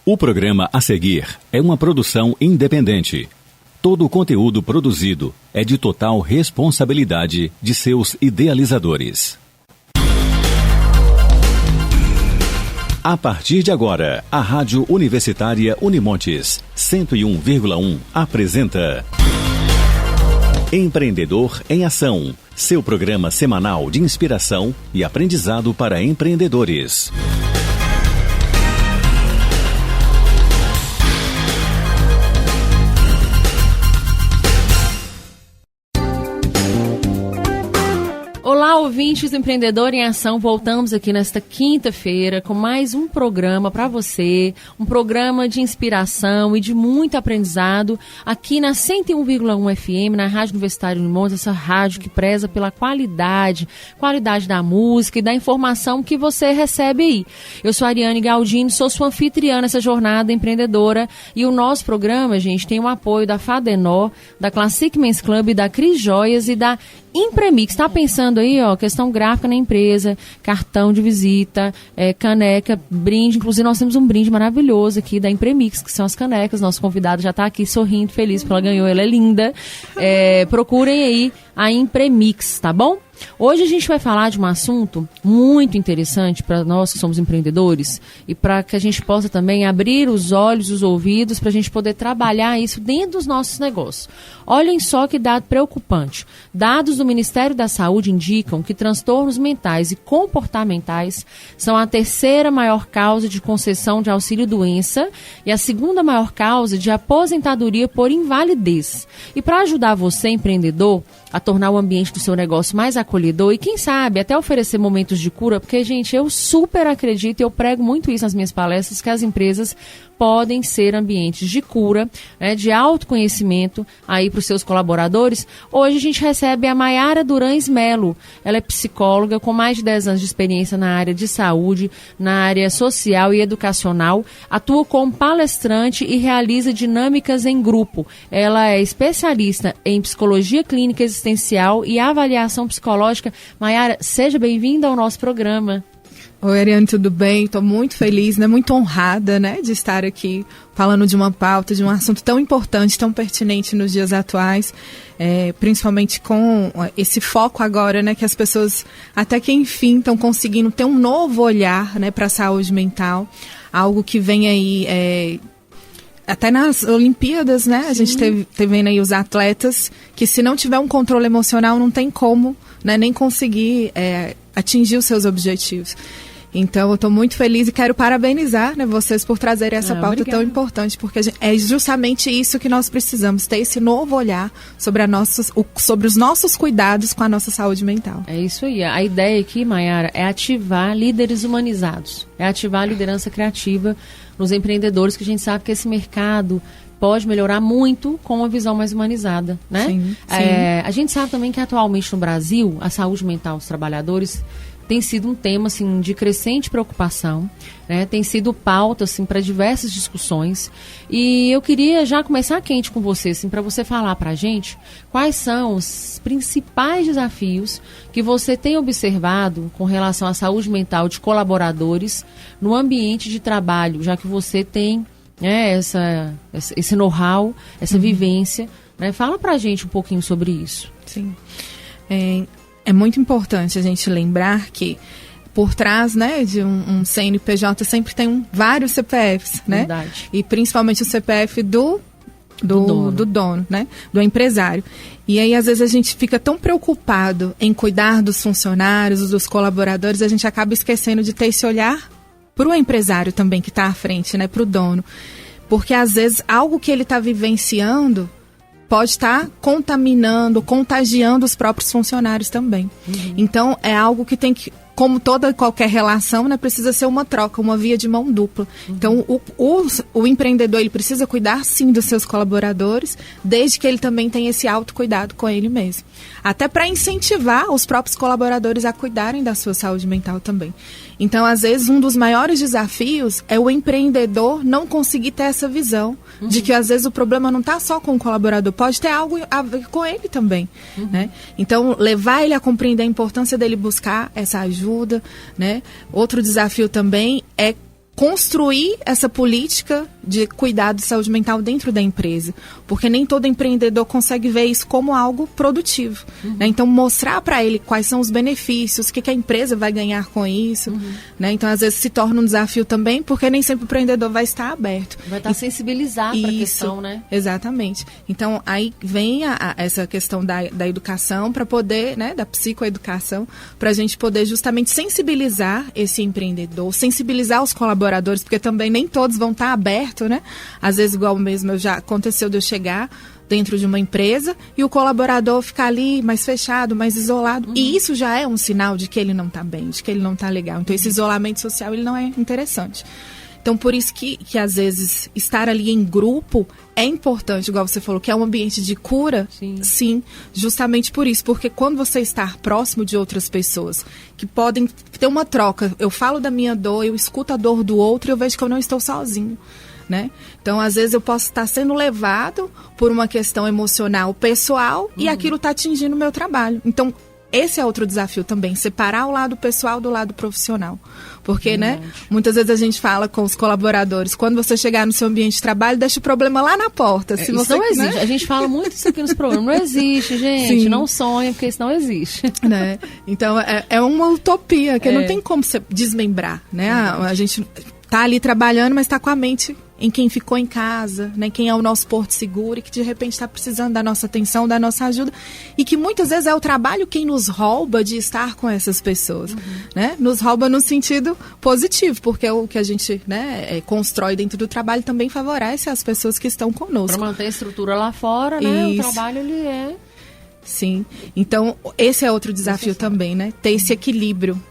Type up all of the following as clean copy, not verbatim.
O programa a seguir é uma produção independente. Todo o conteúdo produzido é de total responsabilidade de seus idealizadores. A partir de agora, a Rádio Universitária Unimontes 101,1 apresenta Empreendedor em Ação, seu programa semanal de inspiração e aprendizado para empreendedores. Olá, ouvintes do Empreendedor em Ação. Voltamos aqui nesta quinta-feira com mais um programa para você, um programa de inspiração e de muito aprendizado aqui na 101,1 FM, na Rádio Universitária Unimontes, essa rádio que preza pela qualidade da música e da informação que você recebe aí. Eu sou a Ariane Galdino, sou sua anfitriã nessa jornada empreendedora e o nosso programa, gente, tem o apoio da Fadenor, da Classic Men's Club, da Cris Joias e da Impremix. Tá pensando aí, ó, questão gráfica na empresa, cartão de visita, caneca, brinde. Inclusive, nós temos um brinde maravilhoso aqui da Impremix, que são as canecas. Nosso convidado já tá aqui sorrindo, feliz porque ela ganhou, ela é linda. Procurem aí a Impremix, tá bom? Hoje a gente vai falar de um assunto muito interessante para nós que somos empreendedores e para que a gente possa também abrir os olhos, os ouvidos, para a gente poder trabalhar isso dentro dos nossos negócios. Olhem só que dado preocupante. Dados do Ministério da Saúde indicam que transtornos mentais e comportamentais são a terceira maior causa de concessão de auxílio-doença e a segunda maior causa de aposentadoria por invalidez. E para ajudar você, empreendedor, a tornar o ambiente do seu negócio mais acolhedor e, quem sabe, até oferecer momentos de cura, porque, gente, eu super acredito e eu prego muito isso nas minhas palestras, que as empresas podem ser ambientes de cura, né, de autoconhecimento aí para os seus colaboradores. Hoje a gente recebe a Maiara Durães Melo. Ela é psicóloga com mais de 10 anos de experiência na área de saúde, na área social e educacional, atua como palestrante e realiza dinâmicas em grupo. Ela é especialista em psicologia clínica existencial e avaliação psicológica. Maiara, seja bem-vinda ao nosso programa. Oi, Ariane, tudo bem? Estou muito feliz, né? Muito honrada, né, de estar aqui falando de uma pauta, de um assunto tão importante, tão pertinente nos dias atuais, principalmente com esse foco agora, né, que as pessoas até que enfim estão conseguindo ter um novo olhar, né, para a saúde mental, algo que vem aí até nas Olimpíadas, né? Sim. A gente vendo aí os atletas que, se não tiver um controle emocional, não tem como, né, nem conseguir atingir os seus objetivos. Então, eu estou muito feliz e quero parabenizar, né, vocês por trazerem essa pauta tão importante, porque é justamente isso que nós precisamos, ter esse novo olhar sobre os nossos cuidados com a nossa saúde mental. É isso aí. A ideia aqui, Maiara, é ativar líderes humanizados, é ativar a liderança criativa nos empreendedores, que a gente sabe que esse mercado pode melhorar muito com uma visão mais humanizada, né? Sim, sim. A gente sabe também que atualmente no Brasil, a saúde mental dos trabalhadores tem sido um tema, assim, de crescente preocupação, né? Tem sido pauta, assim, para diversas discussões. E eu queria já começar quente com você, assim, para você falar para a gente quais são os principais desafios que você tem observado com relação à saúde mental de colaboradores no ambiente de trabalho, já que você tem, né, esse know-how, essa vivência, né? Fala para a gente um pouquinho sobre isso. Sim. É muito importante a gente lembrar que por trás, né, de um CNPJ sempre tem vários CPFs, né? Verdade. E principalmente o CPF do dono, né? Do empresário. E aí, às vezes, a gente fica tão preocupado em cuidar dos funcionários, dos colaboradores, a gente acaba esquecendo de ter esse olhar para o empresário também que está à frente, né? Para o dono. Porque, às vezes, algo que ele está vivenciando pode estar contaminando, contagiando os próprios funcionários também. Uhum. Então, é algo que tem que, como toda e qualquer relação, né, precisa ser uma troca, uma via de mão dupla. Uhum. Então, o empreendedor, ele precisa cuidar, sim, dos seus colaboradores, desde que ele também tenha esse autocuidado com ele mesmo. Até para incentivar os próprios colaboradores a cuidarem da sua saúde mental também. Então, às vezes, um dos maiores desafios é o empreendedor não conseguir ter essa visão de que, às vezes, o problema não está só com o colaborador, pode ter algo a ver com ele também. Né? Então, levar ele a compreender a importância dele buscar essa ajuda. Né? Outro desafio também é construir essa política de cuidado de saúde mental dentro da empresa, porque nem todo empreendedor consegue ver isso como algo produtivo, né? Então mostrar para ele quais são os benefícios, o que a empresa vai ganhar com isso, né? Então às vezes se torna um desafio também, porque nem sempre o empreendedor vai estar aberto. Vai estar sensibilizado para a questão, né? Exatamente. Então aí vem essa questão da educação para poder, né, da psicoeducação, para a gente poder justamente sensibilizar esse empreendedor, sensibilizar os colaboradores, porque também nem todos vão estar abertos, né? Às vezes, igual mesmo, já aconteceu de eu chegar dentro de uma empresa e o colaborador ficar ali mais fechado, mais isolado. E isso já é um sinal de que ele não está bem, de que ele não está legal. Então, esse isolamento social, ele não é interessante. Então, por isso que às vezes, estar ali em grupo é importante, igual você falou, que é um ambiente de cura. Sim, justamente por isso. Porque quando você está próximo de outras pessoas que podem ter uma troca, eu falo da minha dor, eu escuto a dor do outro e eu vejo que eu não estou sozinho, né? Então, às vezes, eu posso estar sendo levado por uma questão emocional pessoal e aquilo está atingindo o meu trabalho. Então, esse é outro desafio também, separar o lado pessoal do lado profissional. Porque, né, muitas vezes a gente fala com os colaboradores, quando você chegar no seu ambiente de trabalho, deixa o problema lá na porta. Se isso você, não existe. Né? A gente fala muito isso aqui nos programas. Não existe, gente. Sim. Não sonha, porque isso não existe. Né? Então, é uma utopia, que não tem como você desmembrar, né? A gente tá ali trabalhando, mas tá com a mente em quem ficou em casa, né? Quem é o nosso porto seguro e que de repente está precisando da nossa atenção, da nossa ajuda, e que muitas vezes é o trabalho quem nos rouba de estar com essas pessoas, né? Nos rouba no sentido positivo, porque o que a gente, né, constrói dentro do trabalho também favorece as pessoas que estão conosco. Para manter a estrutura lá fora, né? Isso. O trabalho, ele é... Sim, então esse é outro desafio também, né? Ter esse equilíbrio,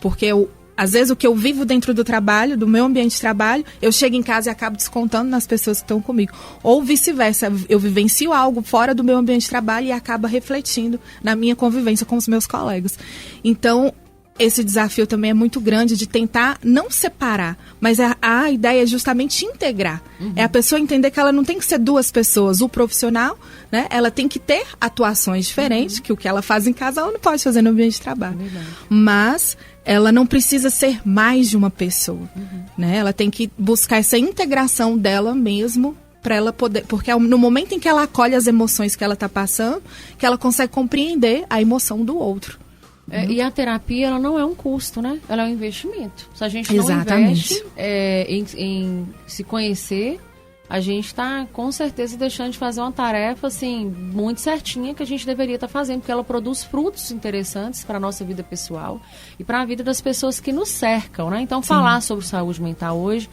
porque às vezes o que eu vivo dentro do trabalho, do meu ambiente de trabalho, eu chego em casa e acabo descontando nas pessoas que estão comigo. Ou vice-versa, eu vivencio algo fora do meu ambiente de trabalho e acaba refletindo na minha convivência com os meus colegas. Então, esse desafio também é muito grande de tentar não separar, mas a ideia é justamente integrar. É a pessoa entender que ela não tem que ser duas pessoas. O profissional, né, ela tem que ter atuações diferentes, que o que ela faz em casa ela não pode fazer no ambiente de trabalho. Mas ela não precisa ser mais de uma pessoa, né? Ela tem que buscar essa integração dela mesmo para ela poder, porque é no momento em que ela acolhe as emoções que ela está passando, que ela consegue compreender a emoção do outro. E a terapia, ela não é um custo, né? Ela é um investimento. Se a gente não Exatamente. investe em se conhecer, a gente está, com certeza, deixando de fazer uma tarefa, assim, muito certinha que a gente deveria estar fazendo, porque ela produz frutos interessantes para a nossa vida pessoal e para a vida das pessoas que nos cercam, né? Então, falar sobre saúde mental hoje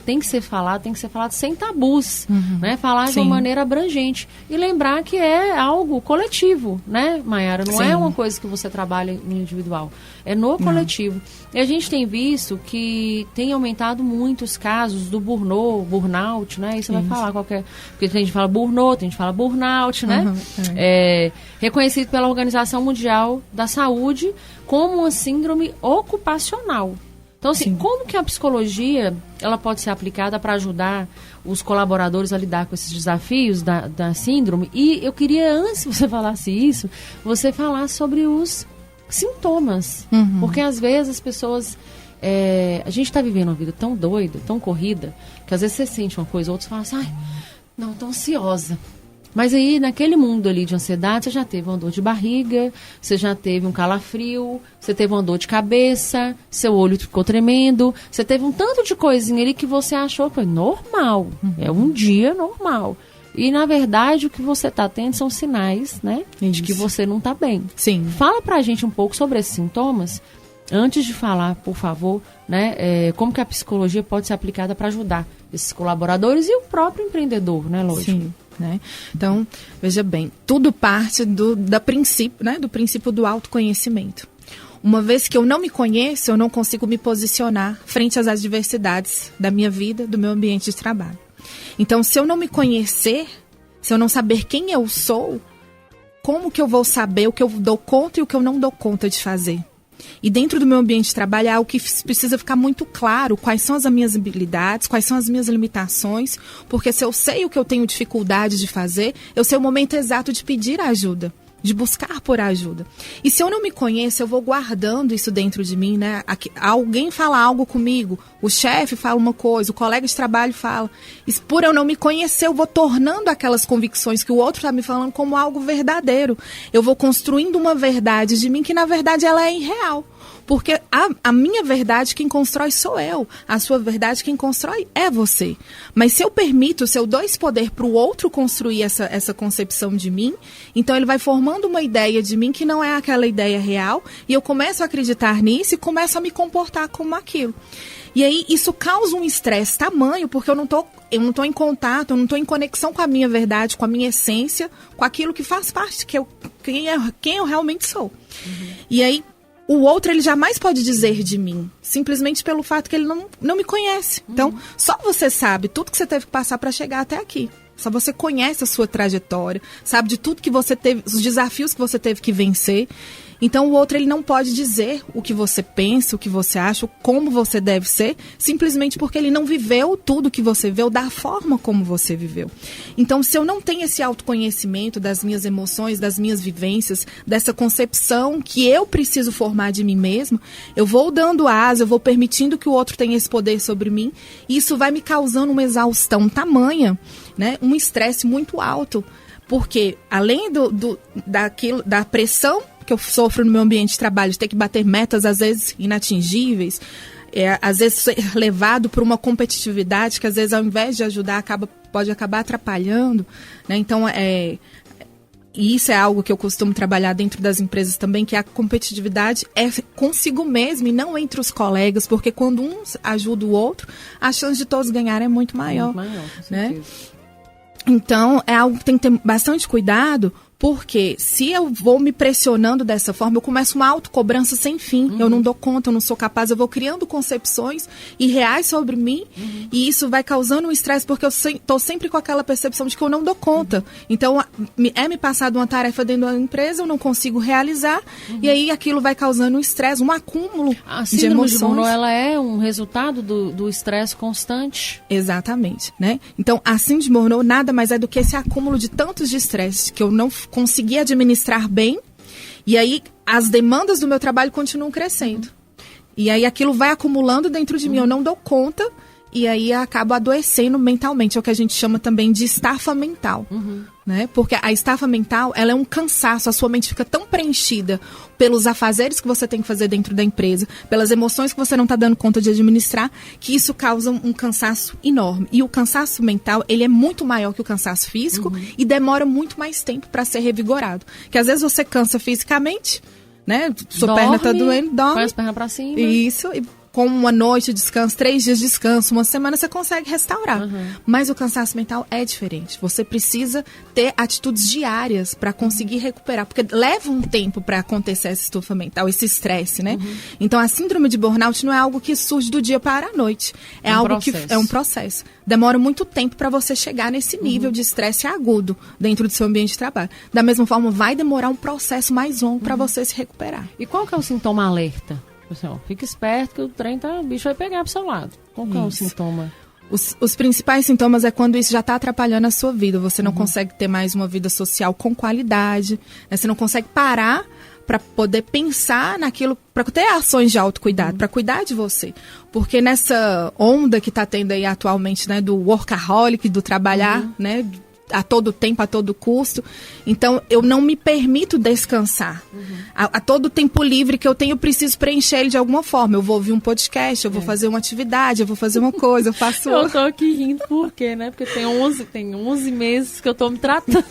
tem que ser falado sem tabus, né? Falar de uma maneira abrangente e lembrar que é algo coletivo, né, Maiara? Não é uma coisa que você trabalha no individual, é no coletivo. E a gente tem visto que tem aumentado muito os casos do burnout, né? Aí você vai falar qualquer... Porque tem gente que fala burnout, tem gente que fala burnout, né? Reconhecido pela Organização Mundial da Saúde como uma síndrome ocupacional. Então, assim, como que a psicologia ela pode ser aplicada para ajudar os colaboradores a lidar com esses desafios da síndrome? E eu queria, antes que você falasse isso, você falar sobre os sintomas. Porque, às vezes, as pessoas... a gente está vivendo uma vida tão doida, tão corrida, que às vezes você sente uma coisa, outros falam assim, ai, não, tô ansiosa. Mas aí, naquele mundo ali de ansiedade, você já teve uma dor de barriga, você já teve um calafrio, você teve uma dor de cabeça, seu olho ficou tremendo, você teve um tanto de coisinha ali que você achou que foi normal, é um dia normal. E, na verdade, o que você está tendo são sinais, né, de que você não está bem. Sim. Fala pra gente um pouco sobre esses sintomas. Antes de falar, por favor, né, como que a psicologia pode ser aplicada para ajudar esses colaboradores e o próprio empreendedor, né, lógico? Sim, né? Então, veja bem, tudo parte do princípio do autoconhecimento. Uma vez que eu não me conheço, eu não consigo me posicionar frente às adversidades da minha vida, do meu ambiente de trabalho. Então, se eu não me conhecer, se eu não saber quem eu sou, como que eu vou saber o que eu dou conta e o que eu não dou conta de fazer? E dentro do meu ambiente de trabalho é algo que precisa ficar muito claro quais são as minhas habilidades, quais são as minhas limitações, porque se eu sei o que eu tenho dificuldade de fazer, eu sei o momento exato de pedir ajuda. de buscar por ajuda. E se eu não me conheço, eu vou guardando isso dentro de mim, né? Alguém fala algo comigo, o chefe fala uma coisa, o colega de trabalho fala. E por eu não me conhecer, eu vou tornando aquelas convicções que o outro está me falando como algo verdadeiro. Eu vou construindo uma verdade de mim que, na verdade, ela é irreal. Porque a minha verdade, quem constrói sou eu. A sua verdade, quem constrói é você. Mas se eu dou esse poder para o outro construir essa concepção de mim, então ele vai formando uma ideia de mim que não é aquela ideia real, e eu começo a acreditar nisso e começo a me comportar como aquilo. E aí isso causa um estresse tamanho, porque eu não tô em contato, eu não estou em conexão com a minha verdade, com a minha essência, com aquilo que faz parte de quem eu realmente sou. Uhum. E aí, o outro, ele jamais pode dizer de mim, simplesmente pelo fato que ele não me conhece. Então, só você sabe tudo que você teve que passar para chegar até aqui. Só você conhece a sua trajetória, sabe de tudo que você teve, os desafios que você teve que vencer. Então, o outro, ele não pode dizer o que você pensa, o que você acha, como você deve ser, simplesmente porque ele não viveu tudo que você viveu da forma como você viveu. Então, se eu não tenho esse autoconhecimento das minhas emoções, das minhas vivências, dessa concepção que eu preciso formar de mim mesmo, eu vou dando asa, eu vou permitindo que o outro tenha esse poder sobre mim, e isso vai me causando uma exaustão tamanha, né? Um estresse muito alto, porque além da pressão que eu sofro no meu ambiente de trabalho, de ter que bater metas, às vezes, inatingíveis, às vezes ser levado por uma competitividade que, às vezes, ao invés de ajudar, pode acabar atrapalhando, né? Então, e isso é algo que eu costumo trabalhar dentro das empresas também, que a competitividade é consigo mesmo e não entre os colegas, porque quando um ajuda o outro, a chance de todos ganharem é muito maior. Muito maior, com certeza. Né? Então, é algo que tem que ter bastante cuidado, porque se eu vou me pressionando dessa forma, eu começo uma autocobrança sem fim. Eu não dou conta, eu não sou capaz, eu vou criando concepções irreais sobre mim, e isso vai causando um estresse, porque eu estou sempre com aquela percepção de que eu não dou conta. Então, me passado uma tarefa dentro da empresa, eu não consigo realizar, e aí aquilo vai causando um estresse, um acúmulo de emoções. A síndrome de Monroe, ela é um resultado do estresse constante? Exatamente, né? Então, a síndrome de Monroe nada mais é do que esse acúmulo de tantos de estresse que eu não consegui administrar bem, e aí as demandas do meu trabalho continuam crescendo. E aí aquilo vai acumulando dentro de mim, eu não dou conta, e aí acabo adoecendo mentalmente. É o que a gente chama também de estafa mental. Né? Porque a estafa mental, ela é um cansaço, a sua mente fica tão preenchida pelos afazeres que você tem que fazer dentro da empresa, pelas emoções que você não está dando conta de administrar, que isso causa um cansaço enorme. E o cansaço mental, ele é muito maior que o cansaço físico, e demora muito mais tempo para ser revigorado. Que às vezes você cansa fisicamente, né? Sua perna está doendo, dorme. Põe as pernas para cima. Isso, e com uma noite de descanso, 3 dias de descanso, uma semana, você consegue restaurar. Mas o cansaço mental é diferente. Você precisa ter atitudes diárias para conseguir recuperar, porque leva um tempo para acontecer essa estufa mental, esse estresse, né? Então, a síndrome de burnout não é algo que surge do dia para a noite. É algo processo. Que é um processo. Demora muito tempo para você chegar nesse nível de estresse agudo dentro do seu ambiente de trabalho. Da mesma forma, vai demorar um processo mais longo para você se recuperar. E qual que é o sintoma alerta? Fica esperto que o bicho vai pegar pro seu lado. Qual que é o sintoma? Os principais sintomas é quando isso já está atrapalhando a sua vida. Você não consegue ter mais uma vida social com qualidade, né? Você não consegue parar para poder pensar naquilo, para ter ações de autocuidado, para cuidar de você. Porque nessa onda que está tendo aí atualmente, né, do workaholic, do trabalhar, né, a todo tempo, a todo custo. Então, eu não me permito descansar. A todo tempo livre que eu tenho, eu preciso preencher ele de alguma forma. Eu vou ouvir um podcast, eu vou fazer uma atividade, eu vou fazer uma coisa, eu faço... Eu tô aqui rindo por quê, né? Porque tem 11 meses que eu tô me tratando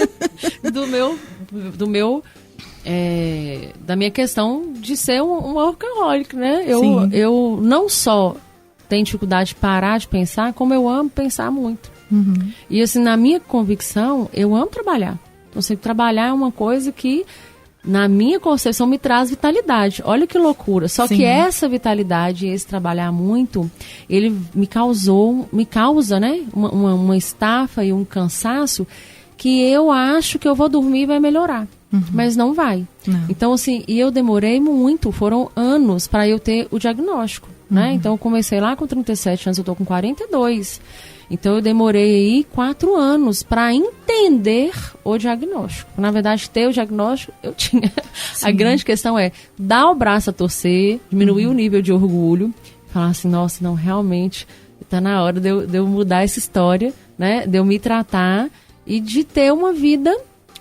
da minha questão de ser um workaholic, né? Eu não só tenho dificuldade de parar de pensar, como eu amo pensar muito. E assim, na minha convicção, eu amo trabalhar. Então, assim, trabalhar é uma coisa que, na minha concepção, me traz vitalidade. Olha que loucura. Só que essa vitalidade, esse trabalhar muito, ele me causa, né, uma estafa e um cansaço que eu acho que eu vou dormir e vai melhorar. Mas não vai. Não. Então, assim, e eu demorei muito, foram anos para eu ter o diagnóstico. né? Então eu comecei lá com 37 anos, eu tô com 42. Então eu demorei aí 4 anos para entender o diagnóstico. Na verdade, ter o diagnóstico, eu tinha. Sim. A grande questão é dar o braço a torcer, diminuir o nível de orgulho, falar assim, nossa, não, realmente está na hora de eu mudar essa história, né? De eu me tratar e de ter uma vida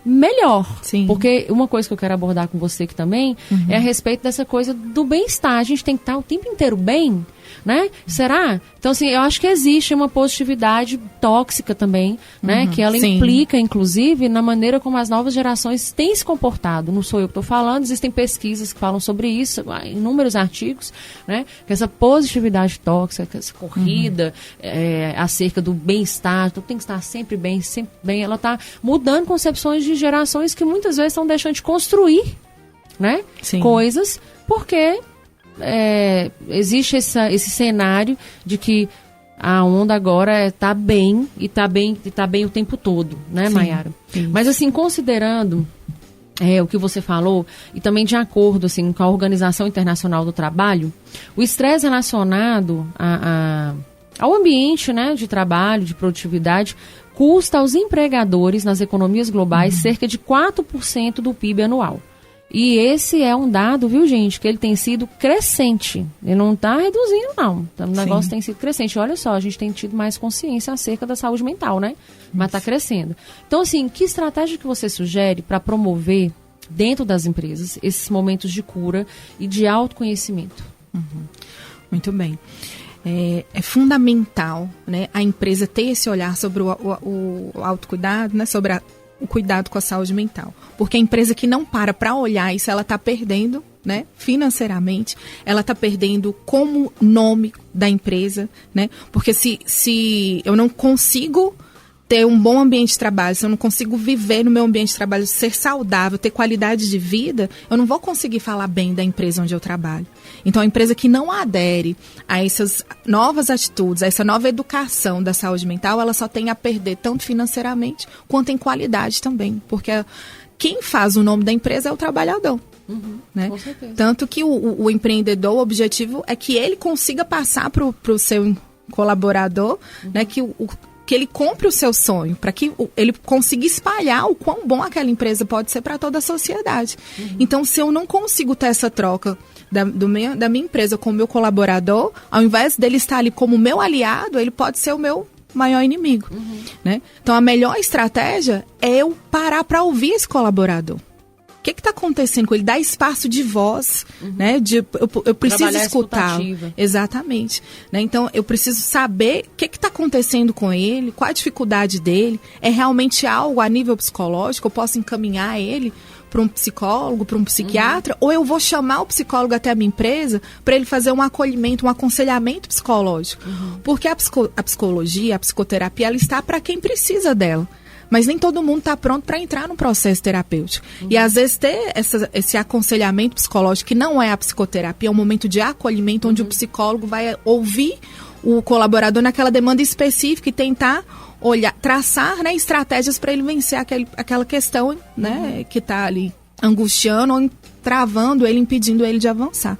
melhor. Sim. Porque uma coisa que eu quero abordar com você aqui também é a respeito dessa coisa do bem-estar. A gente tem que estar o tempo inteiro bem, né? Será? Então, assim, eu acho que existe uma positividade tóxica também, né? Que ela implica, inclusive, na maneira como as novas gerações têm se comportado. Não sou eu que estou falando, existem pesquisas que falam sobre isso, inúmeros artigos, né? Que essa positividade tóxica, essa corrida acerca do bem-estar, tu tem que estar sempre bem, ela está mudando concepções de gerações que muitas vezes estão deixando de construir, né? Coisas, porque existe esse cenário de que a onda agora está bem e está bem o tempo todo, né, Mayara? Mas assim, considerando o que você falou e também de acordo assim, com a Organização Internacional do Trabalho, o estresse relacionado ao ambiente, né, de trabalho, de produtividade, custa aos empregadores nas economias globais cerca de 4% do PIB anual. E esse é um dado, viu, gente, que ele tem sido crescente. Ele não está reduzindo, não. O negócio tem sido crescente. Olha só, a gente tem tido mais consciência acerca da saúde mental, né? Mas está crescendo. Então, assim, que estratégia que você sugere para promover, dentro das empresas, esses momentos de cura e de autoconhecimento? Muito bem. É fundamental, né, a empresa ter esse olhar sobre o autocuidado, né, sobre o cuidado com a saúde mental. Porque a empresa que não para olhar isso, ela está perdendo, né, financeiramente, ela está perdendo como nome da empresa, né? Porque se eu não consigo ter um bom ambiente de trabalho, se eu não consigo viver no meu ambiente de trabalho, ser saudável, ter qualidade de vida, eu não vou conseguir falar bem da empresa onde eu trabalho. Então, a empresa que não adere a essas novas atitudes, a essa nova educação da saúde mental, ela só tem a perder tanto financeiramente quanto em qualidade também. Porque quem faz o nome da empresa é o trabalhador. Né? Com certeza. Tanto que o empreendedor, o objetivo é que ele consiga passar para o seu colaborador, né, que ele compre o seu sonho, para que ele consiga espalhar o quão bom aquela empresa pode ser para toda a sociedade. Então, se eu não consigo ter essa troca da minha empresa com o meu colaborador, ao invés dele estar ali como meu aliado, ele pode ser o meu maior inimigo. Né? Então, a melhor estratégia é eu parar para ouvir esse colaborador. O que está acontecendo com ele? Dar espaço de voz, né? Eu preciso escutá-lo. Exatamente. Né? Então, eu preciso saber o que está acontecendo com ele, qual a dificuldade dele. É realmente algo a nível psicológico? Eu posso encaminhar ele para um psicólogo, para um psiquiatra? Ou eu vou chamar o psicólogo até a minha empresa para ele fazer um acolhimento, um aconselhamento psicológico? Porque a psicologia, a psicoterapia, ela está para quem precisa dela. Mas nem todo mundo está pronto para entrar no processo terapêutico. E às vezes ter esse aconselhamento psicológico, que não é a psicoterapia, é um momento de acolhimento onde o psicólogo vai ouvir o colaborador naquela demanda específica e tentar traçar, né, estratégias para ele vencer aquela questão, né, que está ali angustiando ou travando ele, impedindo ele de avançar.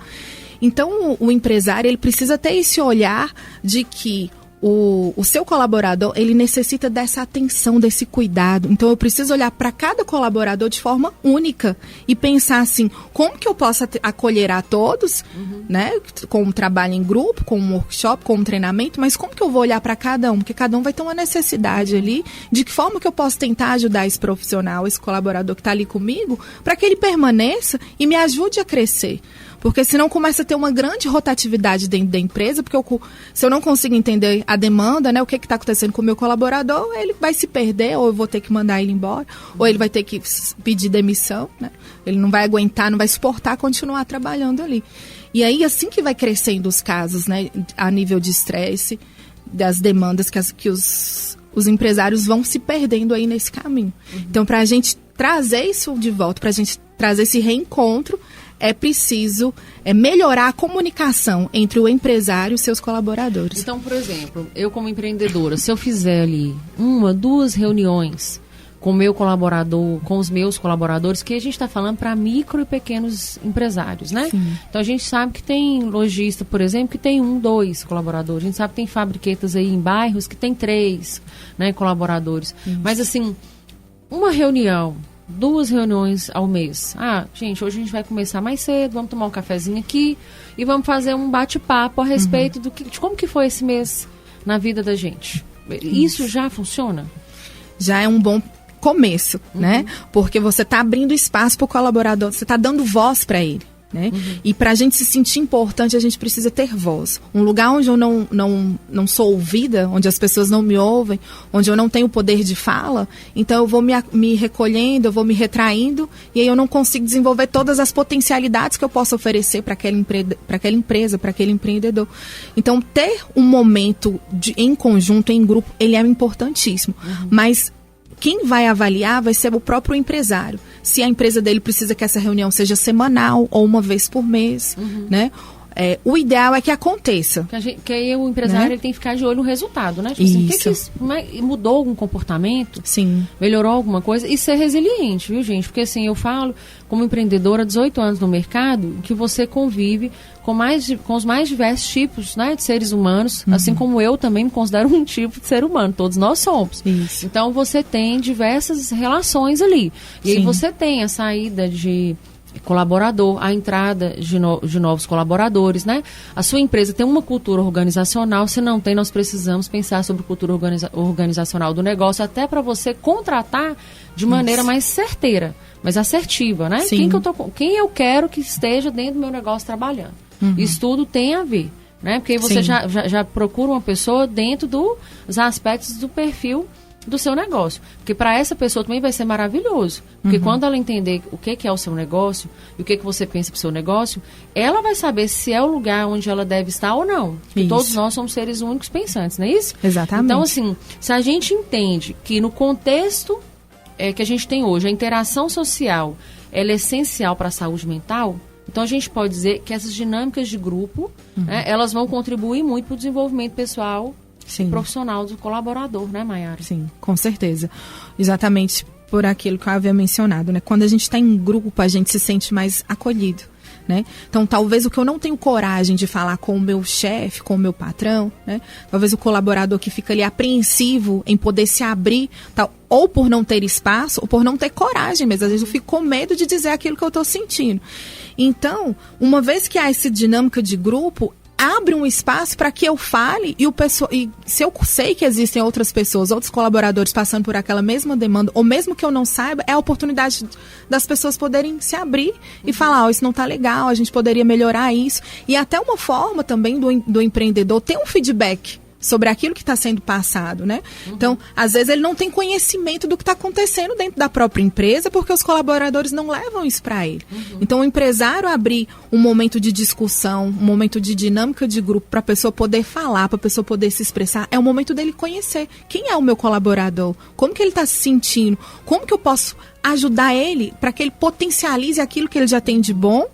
Então, o empresário, ele precisa ter esse olhar de que o seu colaborador, ele necessita dessa atenção, desse cuidado. Então, eu preciso olhar para cada colaborador de forma única e pensar assim, como que eu posso acolher a todos, né? Com um trabalho em grupo, com um workshop, com um treinamento, mas como que eu vou olhar para cada um? Porque cada um vai ter uma necessidade ali. De que forma que eu posso tentar ajudar esse profissional, esse colaborador que está ali comigo, para que ele permaneça e me ajude a crescer? Porque senão começa a ter uma grande rotatividade dentro da empresa, porque se eu não consigo entender a demanda, né, o que está acontecendo com o meu colaborador, ele vai se perder, ou eu vou ter que mandar ele embora, ou ele vai ter que pedir demissão, né? Ele não vai aguentar, não vai suportar continuar trabalhando ali. E aí, assim que vai crescendo os casos, né, a nível de estresse, das demandas que os empresários vão se perdendo aí nesse caminho. Então, para a gente trazer isso de volta, para a gente trazer esse reencontro, é preciso melhorar a comunicação entre o empresário e os seus colaboradores. Então, por exemplo, eu como empreendedora, se eu fizer ali 1, 2 reuniões com o meu colaborador, com os meus colaboradores, que a gente está falando para micro e pequenos empresários, né? Sim. Então a gente sabe que tem lojista, por exemplo, que tem 1, 2 colaboradores. A gente sabe que tem fabriquetas aí em bairros que tem 3, né, colaboradores. Mas assim, uma reunião, 2 reuniões ao mês. Gente, hoje a gente vai começar mais cedo, vamos tomar um cafezinho aqui e vamos fazer um bate-papo a respeito de como que foi esse mês na vida da gente. Isso já funciona? Já é um bom começo, né? Porque você está abrindo espaço para o colaborador, você está dando voz para ele, né? E para a gente se sentir importante, a gente precisa ter voz. Um lugar onde eu não sou ouvida, onde as pessoas não me ouvem, onde eu não tenho poder de fala, então eu vou me recolhendo, eu vou me retraindo, e aí eu não consigo desenvolver todas as potencialidades que eu posso oferecer para aquela empresa, para aquele empreendedor. Então, ter um momento em conjunto, em grupo, ele é importantíssimo. Mas quem vai avaliar vai ser o próprio empresário. Se a empresa dele precisa que essa reunião seja semanal ou uma vez por mês, né? O ideal é que aconteça. Que aí o empresário, né? Ele tem que ficar de olho no resultado, né? Tipo assim, mudou algum comportamento? Sim. Melhorou alguma coisa? E ser resiliente, viu, gente? Porque assim, eu falo, como empreendedora, 18 anos no mercado, que você convive com os mais diversos tipos, né, de seres humanos, assim como eu também me considero um tipo de ser humano, todos nós somos. Isso. Então você tem diversas relações ali. E aí você tem a saída de colaborador, a entrada de novos colaboradores, né? A sua empresa tem uma cultura organizacional, se não tem, nós precisamos pensar sobre cultura organizacional do negócio, até para você contratar de maneira mais certeira, mais assertiva, né? Quem eu quero que esteja dentro do meu negócio trabalhando. Isso tudo tem a ver, né? Porque aí você já procura uma pessoa dentro dos aspectos do perfil do seu negócio. Porque para essa pessoa também vai ser maravilhoso. Porque quando ela entender o que é o seu negócio e o que você pensa para o seu negócio, ela vai saber se é o lugar onde ela deve estar ou não. Porque todos nós somos seres únicos pensantes, não é isso? Exatamente. Então, assim, se a gente entende que no contexto que a gente tem hoje, a interação social ela é essencial para a saúde mental, então a gente pode dizer que essas dinâmicas de grupo, né, elas vão contribuir muito para o desenvolvimento pessoal e profissional do colaborador, né, Maiara? Sim, com certeza. Exatamente por aquilo que eu havia mencionado, né? Quando a gente está em grupo, a gente se sente mais acolhido, né? Então, talvez o que eu não tenho coragem de falar com o meu chefe, com o meu patrão, né? Talvez o colaborador que fica ali apreensivo em poder se abrir, tal, ou por não ter espaço, ou por não ter coragem mesmo. Às vezes eu fico com medo de dizer aquilo que eu estou sentindo. Então, uma vez que há essa dinâmica de grupo, abre um espaço para que eu fale e se eu sei que existem outras pessoas, outros colaboradores passando por aquela mesma demanda, ou mesmo que eu não saiba, é a oportunidade das pessoas poderem se abrir e falar, isso não está legal, a gente poderia melhorar isso. E até uma forma também do empreendedor ter um feedback sobre aquilo que está sendo passado, né? Então, às vezes ele não tem conhecimento do que está acontecendo dentro da própria empresa, porque os colaboradores não levam isso para ele. Então, o empresário abrir um momento de discussão, um momento de dinâmica de grupo para a pessoa poder falar, para a pessoa poder se expressar, é o momento dele conhecer quem é o meu colaborador, como que ele está se sentindo, como que eu posso ajudar ele para que ele potencialize aquilo que ele já tem de bom,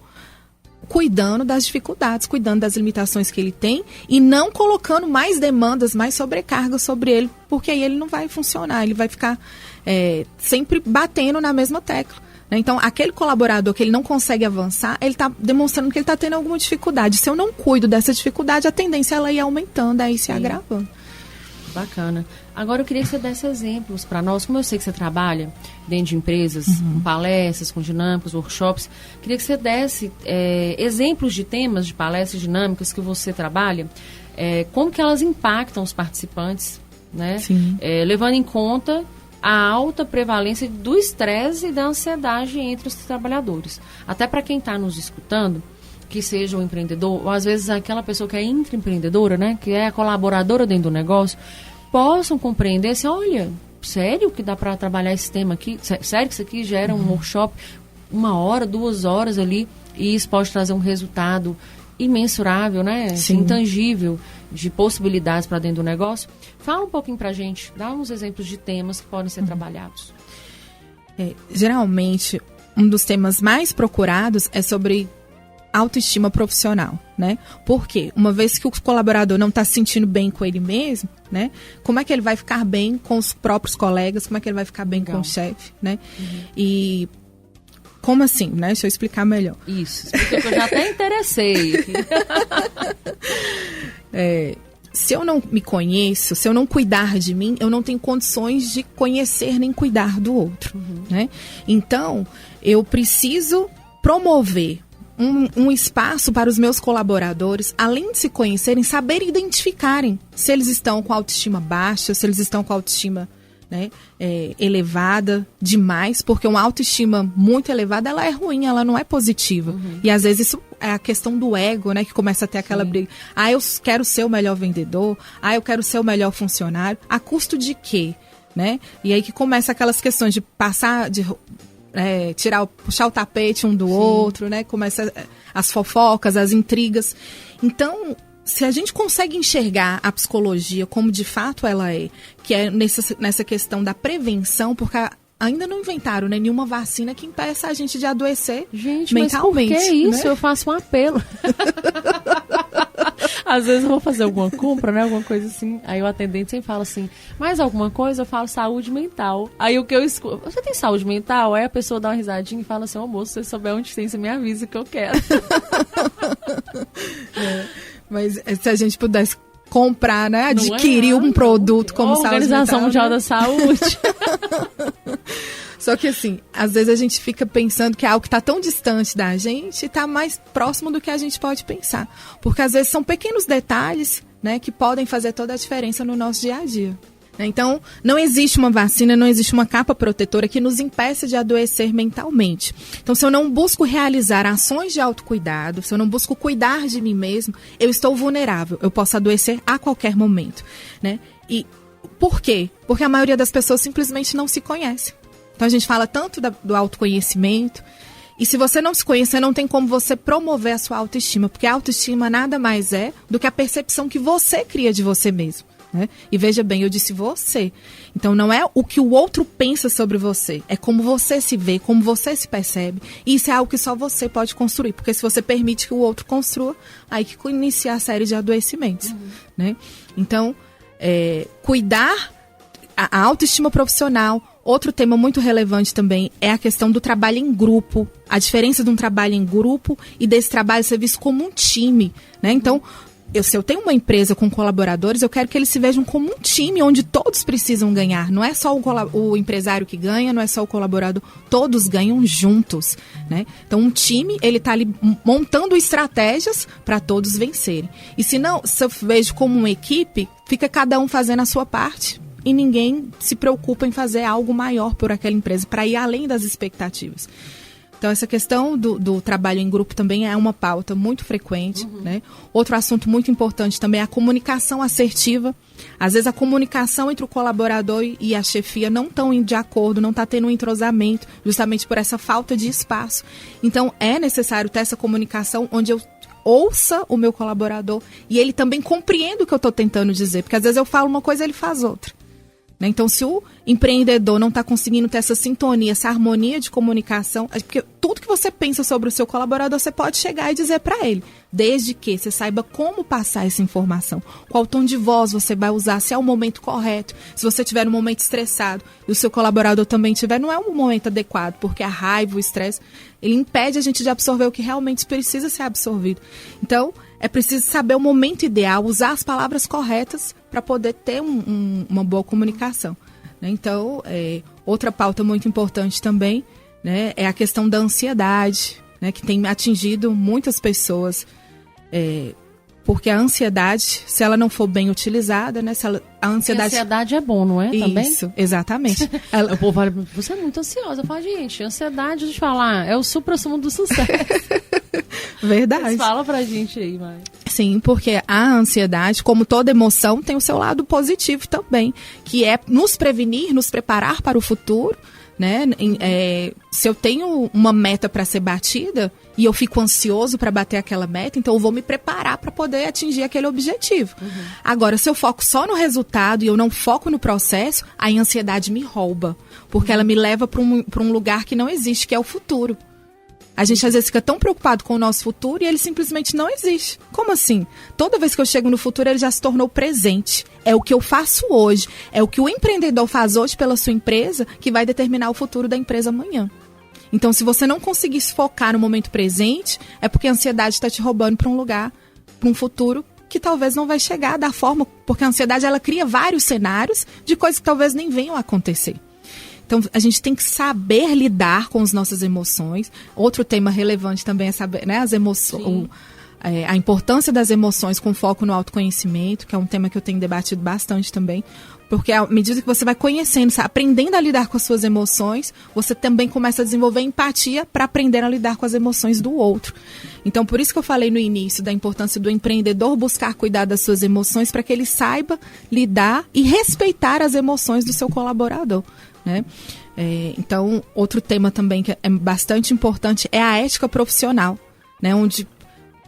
cuidando das dificuldades, cuidando das limitações que ele tem e não colocando mais demandas, mais sobrecarga sobre ele, porque aí ele não vai funcionar, ele vai ficar sempre batendo na mesma tecla, né? Então, aquele colaborador que ele não consegue avançar, ele está demonstrando que ele está tendo alguma dificuldade. Se eu não cuido dessa dificuldade, a tendência é ela ir aumentando, aí se agravando. Bacana. Agora eu queria que você desse exemplos para nós, como eu sei que você trabalha dentro de empresas, com palestras, com dinâmicas, workshops, queria que você desse exemplos de temas de palestras dinâmicas que você trabalha, como que elas impactam os participantes, né? Levando em conta a alta prevalência do estresse e da ansiedade entre os trabalhadores. Até para quem está nos escutando, que seja um empreendedor, ou às vezes aquela pessoa que é intraempreendedora, né, que é a colaboradora dentro do negócio, possam compreender assim, olha, sério que dá para trabalhar esse tema aqui? Sério que isso aqui gera um workshop 1 hora, 2 horas ali, e isso pode trazer um resultado imensurável, né, intangível, de possibilidades para dentro do negócio? Fala um pouquinho para a gente, dá uns exemplos de temas que podem ser trabalhados. Geralmente, um dos temas mais procurados é sobre autoestima profissional, né? Porque uma vez que o colaborador não está se sentindo bem com ele mesmo, né? Como é que ele vai ficar bem com os próprios colegas? Como é que ele vai ficar bem com o chefe, né? E como assim, né? Deixa eu explicar melhor. Isso, porque eu já até interessei aqui. Se eu não me conheço, se eu não cuidar de mim, eu não tenho condições de conhecer nem cuidar do outro, né? Então, eu preciso promover um espaço para os meus colaboradores, além de se conhecerem, saberem identificarem se eles estão com autoestima baixa, se eles estão com autoestima, né, elevada demais, porque uma autoestima muito elevada, ela é ruim, ela não é positiva. E às vezes isso é a questão do ego, né, que começa a ter aquela briga. Eu quero ser o melhor vendedor, eu quero ser o melhor funcionário, a custo de quê? Né? E aí que começa aquelas questões de passar, de puxar o tapete um do outro, né? Começa as fofocas, as intrigas. Então, se a gente consegue enxergar a psicologia como de fato ela é, que é nessa questão da prevenção, porque ainda não inventaram, né, nenhuma vacina que impeça a gente de adoecer mentalmente. Mas por que isso? Né? Eu faço um apelo. Às vezes eu vou fazer alguma compra, né? Alguma coisa assim. Aí o atendente sempre fala assim, mais alguma coisa? Eu falo saúde mental. Aí o que eu escuto, você tem saúde mental? Aí a pessoa dá uma risadinha e fala assim, moço, se você souber onde tem, você me avisa que eu quero. Mas se a gente pudesse comprar, né? Adquirir um produto como saúde mental. Organização Mundial da Saúde. Só que assim, às vezes a gente fica pensando que é algo que está tão distante da gente e está mais próximo do que a gente pode pensar. Porque às vezes são pequenos detalhes, né, que podem fazer toda a diferença no nosso dia a dia. Então, não existe uma vacina, não existe uma capa protetora que nos impeça de adoecer mentalmente. Então, se eu não busco realizar ações de autocuidado, se eu não busco cuidar de mim mesmo, eu estou vulnerável, eu posso adoecer a qualquer momento, né? E por quê? Porque a maioria das pessoas simplesmente não se conhece. Então, a gente fala tanto do autoconhecimento, e se você não se conhecer, não tem como você promover a sua autoestima, porque a autoestima nada mais é do que a percepção que você cria de você mesmo, né? E veja bem, eu disse você. Então, não é o que o outro pensa sobre você, é como você se vê, como você se percebe, e isso é algo que só você pode construir, porque se você permite que o outro construa, aí que inicia a série de adoecimentos, né? Então, cuidar a autoestima profissional. Outro tema muito relevante também é a questão do trabalho em grupo, a diferença de um trabalho em grupo e desse trabalho ser visto como um time, né? Então, se eu tenho uma empresa com colaboradores, eu quero que eles se vejam como um time onde todos precisam ganhar. Não é só o empresário que ganha, não é só o colaborador, todos ganham juntos, né? Então, um time, ele está ali montando estratégias para todos vencerem. E se eu vejo como uma equipe, fica cada um fazendo a sua parte. E ninguém se preocupa em fazer algo maior por aquela empresa, para ir além das expectativas. Então, essa questão do trabalho em grupo também é uma pauta muito frequente, né? Outro assunto muito importante também é a comunicação assertiva. Às vezes, a comunicação entre o colaborador e a chefia não estão de acordo, não está tendo um entrosamento, justamente por essa falta de espaço. Então, é necessário ter essa comunicação onde eu ouça o meu colaborador e ele também compreenda o que eu estou tentando dizer, porque às vezes eu falo uma coisa e ele faz outra. Então, se o empreendedor não está conseguindo ter essa sintonia, essa harmonia de comunicação, porque tudo que você pensa sobre o seu colaborador, você pode chegar e dizer para ele, desde que você saiba como passar essa informação, qual tom de voz você vai usar, se é o momento correto, se você tiver um momento estressado e o seu colaborador também tiver, não é um momento adequado, porque a raiva, o estresse, ele impede a gente de absorver o que realmente precisa ser absorvido. Então, é preciso saber o momento ideal, usar as palavras corretas para poder ter uma boa comunicação, né? Então, outra pauta muito importante também, né, é a questão da ansiedade, né, que tem atingido muitas pessoas, porque a ansiedade, se ela não for bem utilizada, né, a ansiedade é bom, não é? Também? Isso, exatamente. O povo fala, você é muito ansiosa. Eu falo, gente, ansiedade, deixa eu falar, é o supra-sumo do sucesso. Verdade. Mas fala pra gente aí, Mai. Sim, porque a ansiedade, como toda emoção, tem o seu lado positivo também, que é nos prevenir, nos preparar para o futuro, né? Se eu tenho uma meta para ser batida e eu fico ansioso para bater aquela meta, então eu vou me preparar para poder atingir aquele objetivo. Agora, se eu foco só no resultado e eu não foco no processo, a ansiedade me rouba, porque ela me leva para um lugar que não existe, que é o futuro. A gente às vezes fica tão preocupado com o nosso futuro e ele simplesmente não existe. Como assim? Toda vez que eu chego no futuro, ele já se tornou presente. É o que eu faço hoje, é o que o empreendedor faz hoje pela sua empresa que vai determinar o futuro da empresa amanhã. Então, se você não conseguir se focar no momento presente, é porque a ansiedade está te roubando para um lugar, para um futuro que talvez não vai chegar da forma... Porque a ansiedade, ela cria vários cenários de coisas que talvez nem venham a acontecer. Então, a gente tem que saber lidar com as nossas emoções. Outro tema relevante também é saber, né, as emoções, a importância das emoções com foco no autoconhecimento, que é um tema que eu tenho debatido bastante também. Porque à medida que você vai conhecendo, aprendendo a lidar com as suas emoções, você também começa a desenvolver empatia para aprender a lidar com as emoções do outro. Então, por isso que eu falei no início da importância do empreendedor buscar cuidar das suas emoções para que ele saiba lidar e respeitar as emoções do seu colaborador, né? Então, outro tema também que é bastante importante é a ética profissional, né? Onde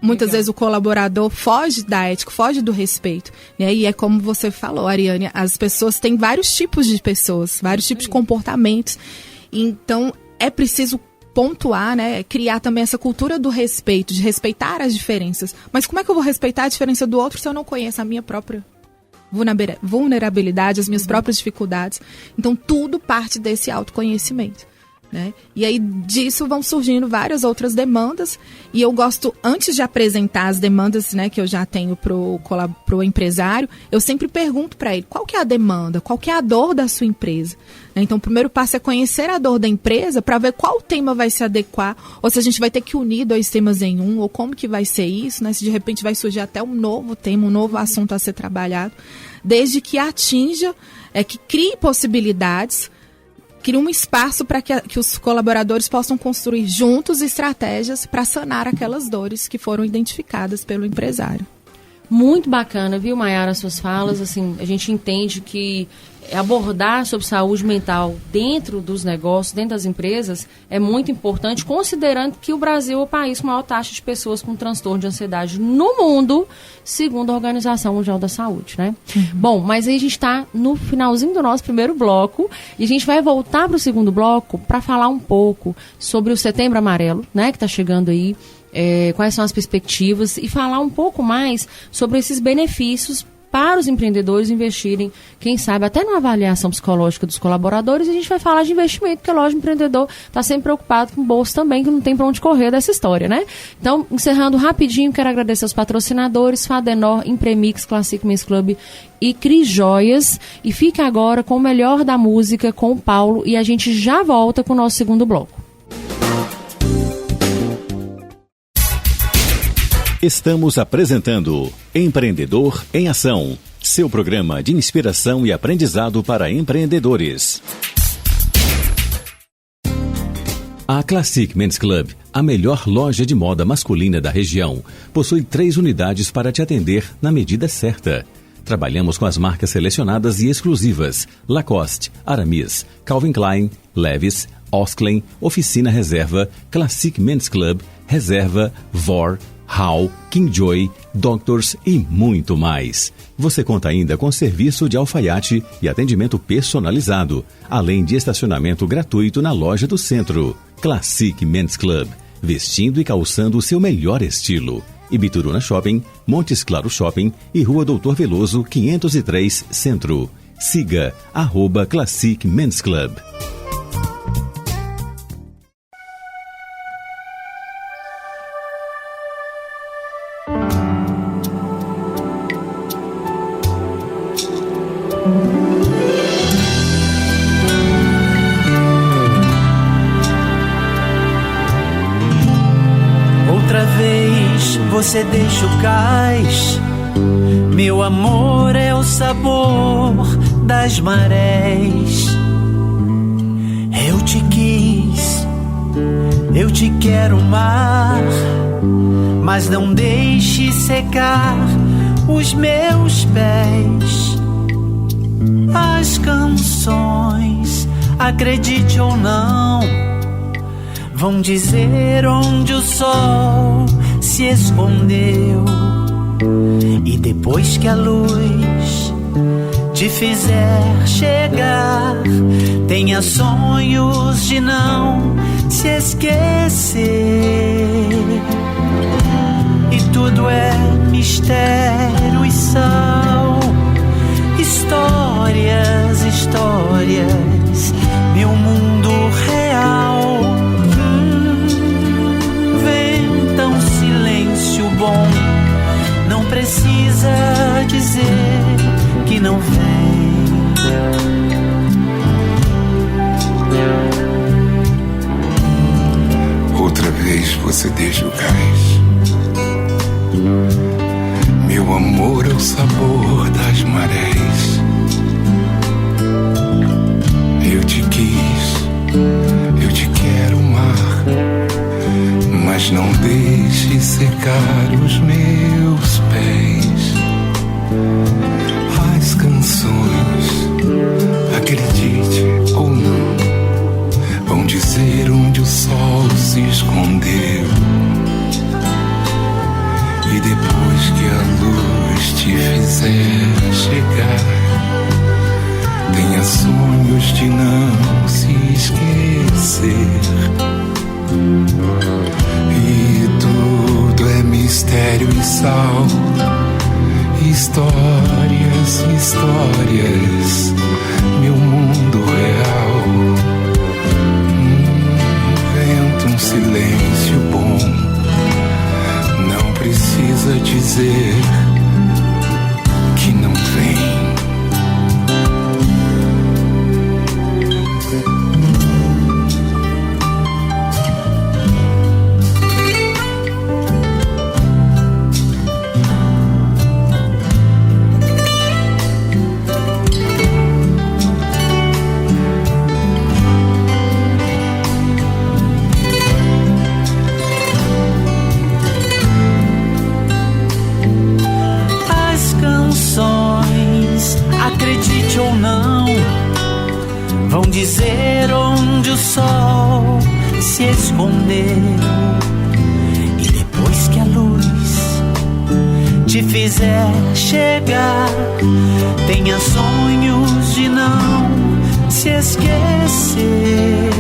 muitas vezes o colaborador foge da ética, foge do respeito. E é como você falou, Ariane, as pessoas têm vários tipos de pessoas, vários tipos de comportamentos. Então, é preciso pontuar, né? Criar também essa cultura do respeito, de respeitar as diferenças. Mas como é que eu vou respeitar a diferença do outro se eu não conheço a minha própria vulnerabilidade, as minhas próprias dificuldades? Então, tudo parte desse autoconhecimento, né? E aí disso vão surgindo várias outras demandas, e eu gosto, antes de apresentar as demandas, né, que eu já tenho pro empresário, eu sempre pergunto para ele qual que é a demanda, qual que é a dor da sua empresa, né? Então o primeiro passo é conhecer a dor da empresa para ver qual tema vai se adequar, ou se a gente vai ter que unir 2 temas em um, ou como que vai ser isso, né? Se de repente vai surgir até um novo tema, um novo assunto a ser trabalhado, desde que atinja, que crie possibilidades, cria um espaço para que os colaboradores possam construir juntos estratégias para sanar aquelas dores que foram identificadas pelo empresário. Muito bacana, viu, Maiara, suas falas. Assim, a gente entende que abordar sobre saúde mental dentro dos negócios, dentro das empresas, é muito importante, considerando que o Brasil é o país com a maior taxa de pessoas com transtorno de ansiedade no mundo, segundo a Organização Mundial da Saúde, né? Bom, mas aí a gente está no finalzinho do nosso primeiro bloco e a gente vai voltar para o segundo bloco para falar um pouco sobre o Setembro Amarelo, né, que está chegando aí, quais são as perspectivas e falar um pouco mais sobre esses benefícios para os empreendedores investirem, quem sabe, até na avaliação psicológica dos colaboradores. E a gente vai falar de investimento, porque, lógico, o empreendedor está sempre preocupado com o bolso também, que não tem para onde correr dessa história, né? Então, encerrando rapidinho, quero agradecer aos patrocinadores, Fadenor, Impremix, Classic Men's Club e Cris Joias. E fica agora com o melhor da música com o Paulo, e a gente já volta com o nosso segundo bloco. Estamos apresentando Empreendedor em Ação, seu programa de inspiração e aprendizado para empreendedores. A Classic Men's Club, a melhor loja de moda masculina da região, possui 3 unidades para te atender na medida certa. Trabalhamos com as marcas selecionadas e exclusivas: Lacoste, Aramis, Calvin Klein, Levi's, Osklen, Oficina Reserva, Classic Men's Club, Reserva, Vor, Hall, Kingjoy, Doctors e muito mais. Você conta ainda com serviço de alfaiate e atendimento personalizado, além de estacionamento gratuito na loja do centro. Classic Men's Club, vestindo e calçando o seu melhor estilo. Ibituruna Shopping, Montes Claros Shopping e Rua Doutor Veloso 503 Centro. Siga @Classic Men's Club. Você deixa o cais, meu amor é o sabor das marés. Eu te quis, eu te quero mar, mas não deixe secar os meus pés. As canções, acredite ou não, vão dizer onde o sol se escondeu. E depois que a luz te fizer chegar. Tenha sonhos de não se esquecer. E tudo é mistério e sal. Histórias, histórias, meu mundo real. Venta um silêncio bom, não precisa dizer que não vem. Outra vez você deixa o cais. Meu amor é o sabor das marés. Eu te quis, eu te quero, mar, mas não deixe secar os meus pés. As canções, acredite ou não, vão dizer onde o sol se escondeu. E depois que a luz te fizer chegar, tenha sonhos de não se esquecer. E tudo é mistério e sal. Histórias, histórias, meu mundo real. Vento um silêncio bom, não precisa dizer que não vem. Acredite ou não, vão dizer onde o sol se escondeu. E depois que a luz te fizer chegar, tenha sonhos de não se esquecer.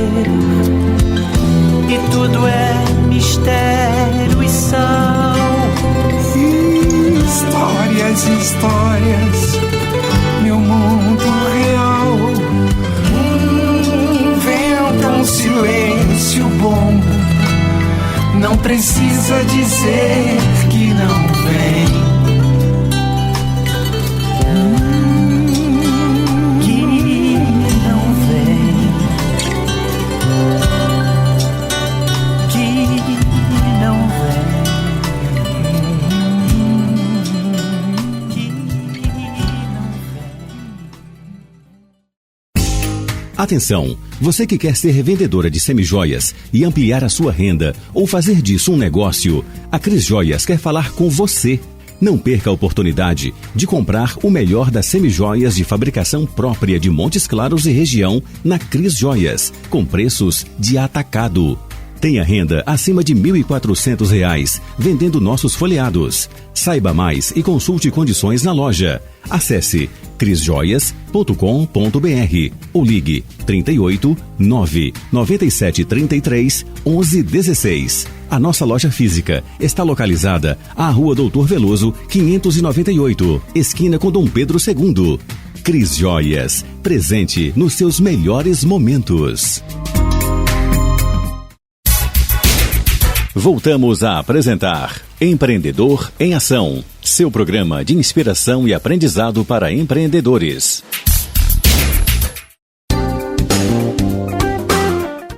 E tudo é mistério e sal. Histórias, histórias, meu mundo real. Venta um silêncio bom, não precisa dizer que não vem. Que não vem. Que não vem. Atenção, você que quer ser vendedora de semijoias e ampliar a sua renda ou fazer disso um negócio, a Cris Joias quer falar com você. Não perca a oportunidade de comprar o melhor das semijoias de fabricação própria de Montes Claros e região na Cris Joias, com preços de atacado. Tenha renda acima de R$ 1.400 vendendo nossos folheados. Saiba mais e consulte condições na loja. Acesse crisjoias.com.br ou ligue 38 9 97 33 11 16. A nossa loja física está localizada à Rua Doutor Veloso, 598, esquina com Dom Pedro II. Cris Joias, presente nos seus melhores momentos. Voltamos a apresentar Empreendedor em Ação, seu programa de inspiração e aprendizado para empreendedores.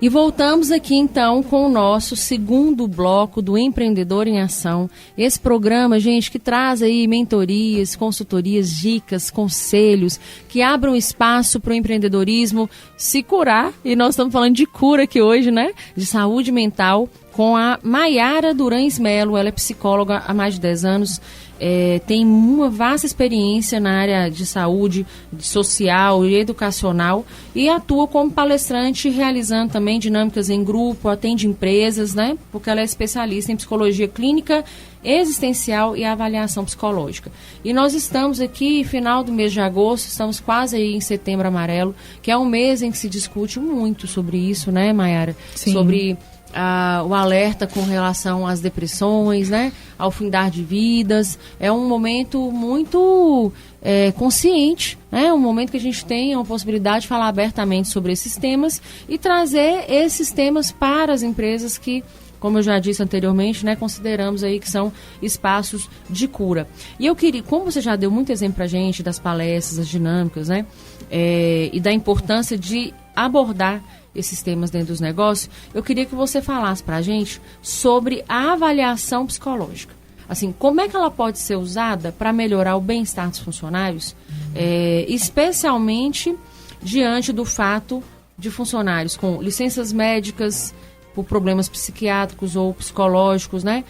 E voltamos aqui então com o nosso segundo bloco do Empreendedor em Ação. Esse programa, gente, que traz aí mentorias, consultorias, dicas, conselhos, que abram espaço para o empreendedorismo se curar. E nós estamos falando de cura aqui hoje, né? De saúde mental, com a Maiara Durães Melo. Ela é psicóloga há mais de 10 anos. tem uma vasta experiência na área de saúde, social e educacional e atua como palestrante, realizando também dinâmicas em grupo, atende empresas, né? Porque ela é especialista em psicologia clínica, existencial e avaliação psicológica. E nós estamos aqui, final do mês de agosto, estamos quase aí em Setembro Amarelo, que é um mês em que se discute muito sobre isso, né, Maiara? Sim. Sobre o alerta com relação às depressões, né? Ao findar de vidas. É um momento muito consciente, né? Um momento que a gente tem a possibilidade de falar abertamente sobre esses temas e trazer esses temas para as empresas que, como eu já disse anteriormente, né, consideramos aí que são espaços de cura. E eu queria, como você já deu muito exemplo para a gente das palestras, das dinâmicas, né, e da importância de abordar esses temas dentro dos negócios, eu queria que você falasse para a gente sobre a avaliação psicológica. Assim, como é que ela pode ser usada para melhorar o bem-estar dos funcionários, especialmente diante do fato de funcionários com licenças médicas, por problemas psiquiátricos ou psicológicos, né,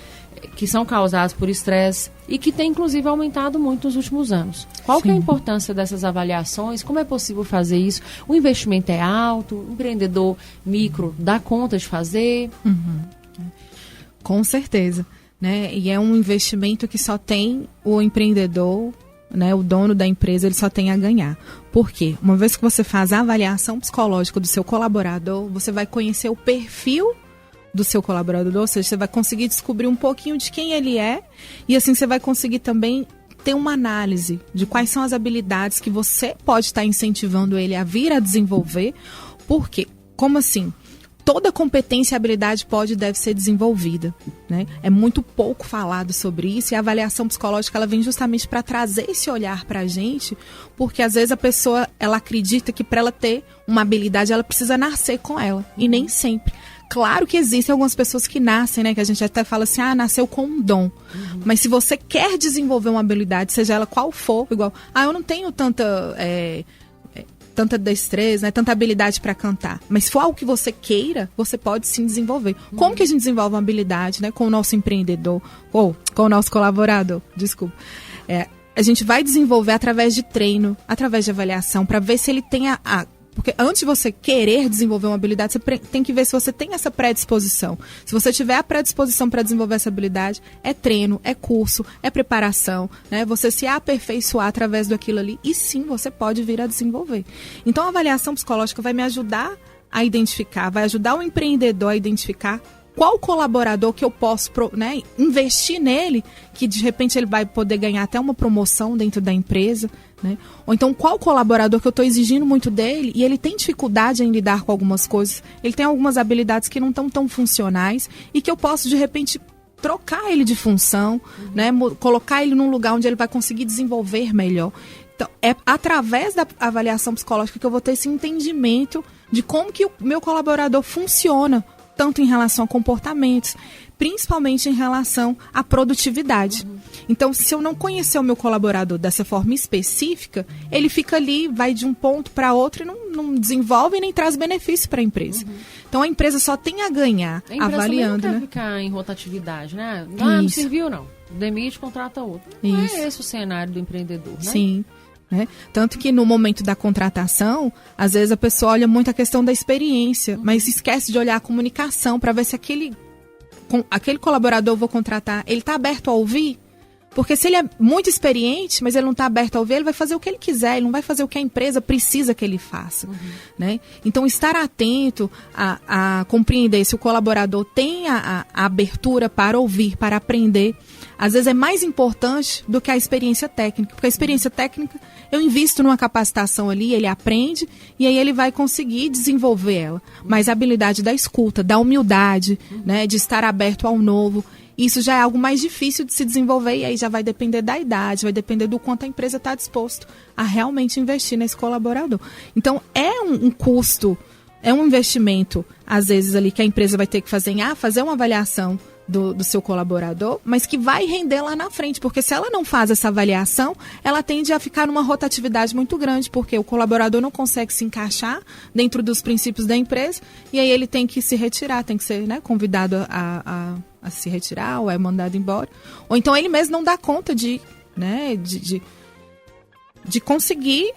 que são causados por estresse e que tem, inclusive, aumentado muito nos últimos anos. Qual que é a importância dessas avaliações? Como é possível fazer isso? O investimento é alto? O empreendedor micro dá conta de fazer? Com certeza, né? E é um investimento que só tem o empreendedor, né, o dono da empresa, ele só tem a ganhar. Por quê? Uma vez que você faz a avaliação psicológica do seu colaborador, você vai conhecer o perfil do seu colaborador, ou seja, você vai conseguir descobrir um pouquinho de quem ele é e assim você vai conseguir também ter uma análise de quais são as habilidades que você pode estar incentivando ele a vir a desenvolver. Por quê? Como assim? Toda competência e habilidade pode e deve ser desenvolvida, né? É muito pouco falado sobre isso e a avaliação psicológica ela vem justamente para trazer esse olhar para a gente, porque às vezes a pessoa ela acredita que para ela ter uma habilidade ela precisa nascer com ela e nem sempre. Claro que existem algumas pessoas que nascem, né? Que a gente até fala assim, nasceu com um dom. Mas se você quer desenvolver uma habilidade, seja ela qual for, igual, eu não tenho tanta destreza, né, tanta habilidade para cantar. Mas se for algo que você queira, você pode sim desenvolver. Como que a gente desenvolve uma habilidade, né, com o nosso empreendedor, ou com o nosso colaborador? Desculpa. A gente vai desenvolver através de treino, através de avaliação, para ver se ele tem porque antes de você querer desenvolver uma habilidade, você tem que ver se você tem essa predisposição. Se você tiver a predisposição para desenvolver essa habilidade, é treino, é curso, é preparação, né? Você se aperfeiçoar através daquilo ali e sim, você pode vir a desenvolver. Então, a avaliação psicológica vai me ajudar a identificar, vai ajudar o empreendedor a identificar qual colaborador que eu posso, né, investir nele, que de repente ele vai poder ganhar até uma promoção dentro da empresa, né? Ou então qual colaborador que eu estou exigindo muito dele e ele tem dificuldade em lidar com algumas coisas, ele tem algumas habilidades que não estão tão funcionais e que eu posso de repente trocar ele de função, né, colocar ele num lugar onde ele vai conseguir desenvolver melhor. Então, é através da avaliação psicológica que eu vou ter esse entendimento de como que o meu colaborador funciona, tanto em relação a comportamentos, principalmente em relação à produtividade. Então, se eu não conhecer o meu colaborador dessa forma específica, ele fica ali, vai de um ponto para outro e não desenvolve nem traz benefício para a empresa. Então, a empresa só tem a ganhar avaliando. Não quer ficar em rotatividade, né? Não serviu, não. Demite, contrata outro. Não é esse o cenário do empreendedor, né? Sim. Né? Tanto que no momento da contratação, às vezes a pessoa olha muito a questão da experiência, mas esquece de olhar a comunicação para ver se aquele colaborador eu vou contratar, ele está aberto a ouvir? Porque se ele é muito experiente, mas ele não está aberto a ouvir, ele vai fazer o que ele quiser, ele não vai fazer o que a empresa precisa que ele faça. Né? Então, estar atento a compreender se o colaborador tem a abertura para ouvir, para aprender, às vezes é mais importante do que a experiência técnica. Porque a experiência técnica, eu invisto numa capacitação ali, ele aprende e aí ele vai conseguir desenvolver ela. Mas a habilidade da escuta, da humildade, né, de estar aberto ao novo, isso já é algo mais difícil de se desenvolver e aí já vai depender da idade, vai depender do quanto a empresa está disposto a realmente investir nesse colaborador. Então, é um custo, é um investimento, às vezes, ali que a empresa vai ter que fazer uma avaliação do seu colaborador, mas que vai render lá na frente, porque se ela não faz essa avaliação, ela tende a ficar numa rotatividade muito grande, porque o colaborador não consegue se encaixar dentro dos princípios da empresa, e aí ele tem que se retirar, tem que ser, né, convidado a a se retirar ou é mandado embora. Ou então ele mesmo não dá conta de conseguir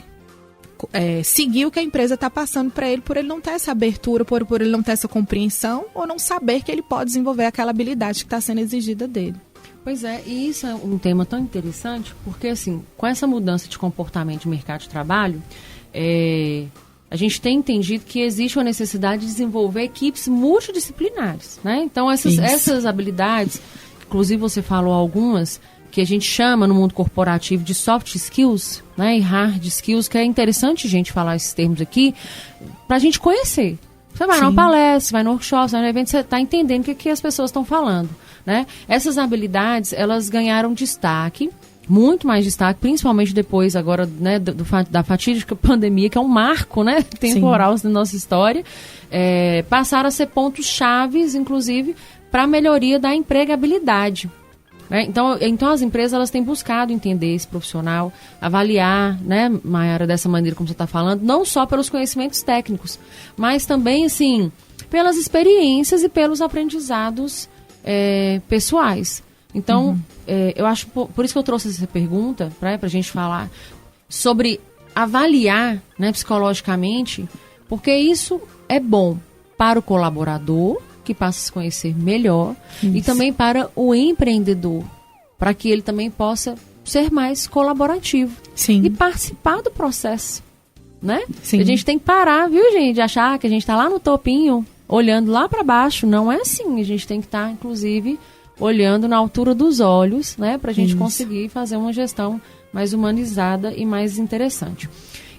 seguir o que a empresa está passando para ele, por ele não ter essa abertura, por ele não ter essa compreensão, ou não saber que ele pode desenvolver aquela habilidade que está sendo exigida dele. Pois é, e isso é um tema tão interessante, porque assim, com essa mudança de comportamento de mercado de trabalho, a gente tem entendido que existe uma necessidade de desenvolver equipes multidisciplinares, né? Então essas habilidades, inclusive você falou algumas, que a gente chama no mundo corporativo de soft skills, né, e hard skills, que é interessante a gente falar esses termos aqui, para a gente conhecer. Você vai numa palestra, vai no workshop, vai no evento, você está entendendo o que as pessoas estão falando, né? Essas habilidades, elas ganharam destaque, muito mais destaque, principalmente depois agora, né, da fatídica pandemia, que é um marco, né, temporal na nossa história, passaram a ser pontos chaves, inclusive, para a melhoria da empregabilidade. Então as empresas elas têm buscado entender esse profissional, avaliar, né, Mayara, dessa maneira como você está falando, não só pelos conhecimentos técnicos, mas também assim pelas experiências e pelos aprendizados pessoais. Então, eu acho por isso que eu trouxe essa pergunta, para a gente falar sobre avaliar, né, psicologicamente, porque isso é bom para o colaborador, que passa a se conhecer melhor, e também para o empreendedor, para que ele também possa ser mais colaborativo e participar do processo, né? A gente tem que parar, viu, gente, de achar que a gente está lá no topinho, olhando lá para baixo. Não é assim, a gente tem que estar, inclusive, olhando na altura dos olhos, né, para a gente conseguir fazer uma gestão mais humanizada e mais interessante.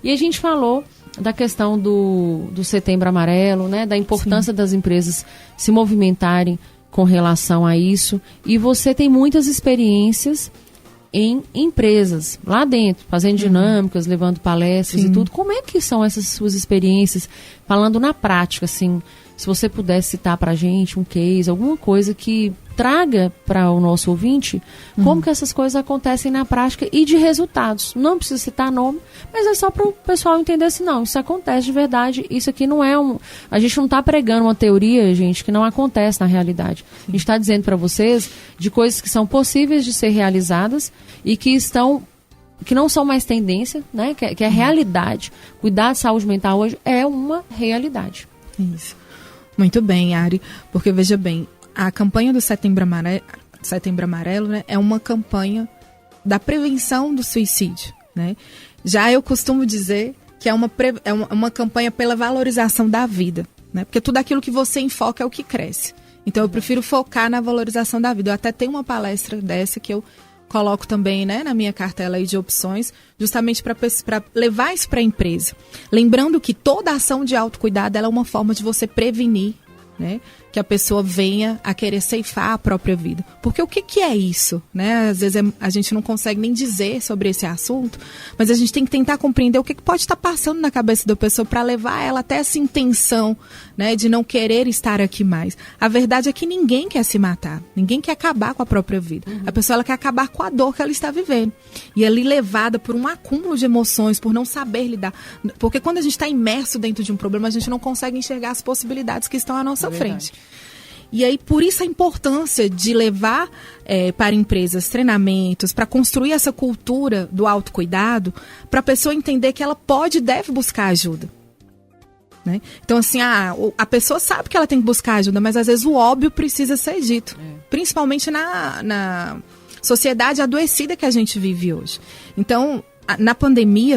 E a gente falou da questão do Setembro Amarelo, né, da importância das empresas se movimentarem com relação a isso. E você tem muitas experiências em empresas, lá dentro, fazendo dinâmicas, levando palestras e tudo. Como é que são essas suas experiências, falando na prática, assim, se você pudesse citar pra gente um case, alguma coisa que traga para o nosso ouvinte como que essas coisas acontecem na prática e de resultados. Não precisa citar nome, mas é só para o pessoal entender assim, não, isso acontece de verdade, isso aqui não é a gente não está pregando uma teoria, gente, que não acontece na realidade. A gente está dizendo para vocês de coisas que são possíveis de ser realizadas e que não são mais tendência, né? Que é realidade. Cuidar de saúde mental hoje é uma realidade. Isso. Muito bem, Ari, porque veja bem, a campanha do Setembro Amarelo, né, é uma campanha da prevenção do suicídio, né? Já eu costumo dizer que é uma campanha pela valorização da vida, né? Porque tudo aquilo que você enfoca é o que cresce. Então eu prefiro focar na valorização da vida. Eu até tenho uma palestra dessa que eu coloco também, né, na minha cartela aí de opções, justamente para levar isso para a empresa. Lembrando que toda ação de autocuidado ela é uma forma de você prevenir, né, que a pessoa venha a querer ceifar a própria vida. Porque o que é isso? Né? Às vezes a gente não consegue nem dizer sobre esse assunto, mas a gente tem que tentar compreender o que pode estar passando na cabeça da pessoa para levar ela até essa intenção, né, de não querer estar aqui mais. A verdade é que ninguém quer se matar, ninguém quer acabar com a própria vida. A pessoa ela quer acabar com a dor que ela está vivendo. E ali levada por um acúmulo de emoções, por não saber lidar. Porque quando a gente está imerso dentro de um problema, a gente não consegue enxergar as possibilidades que estão à nossa frente. E aí, por isso a importância de levar para empresas treinamentos, para construir essa cultura do autocuidado, para a pessoa entender que ela pode e deve buscar ajuda. Né? Então, assim, a pessoa sabe que ela tem que buscar ajuda, mas às vezes o óbvio precisa ser dito. Principalmente na sociedade adoecida que a gente vive hoje. Então, na pandemia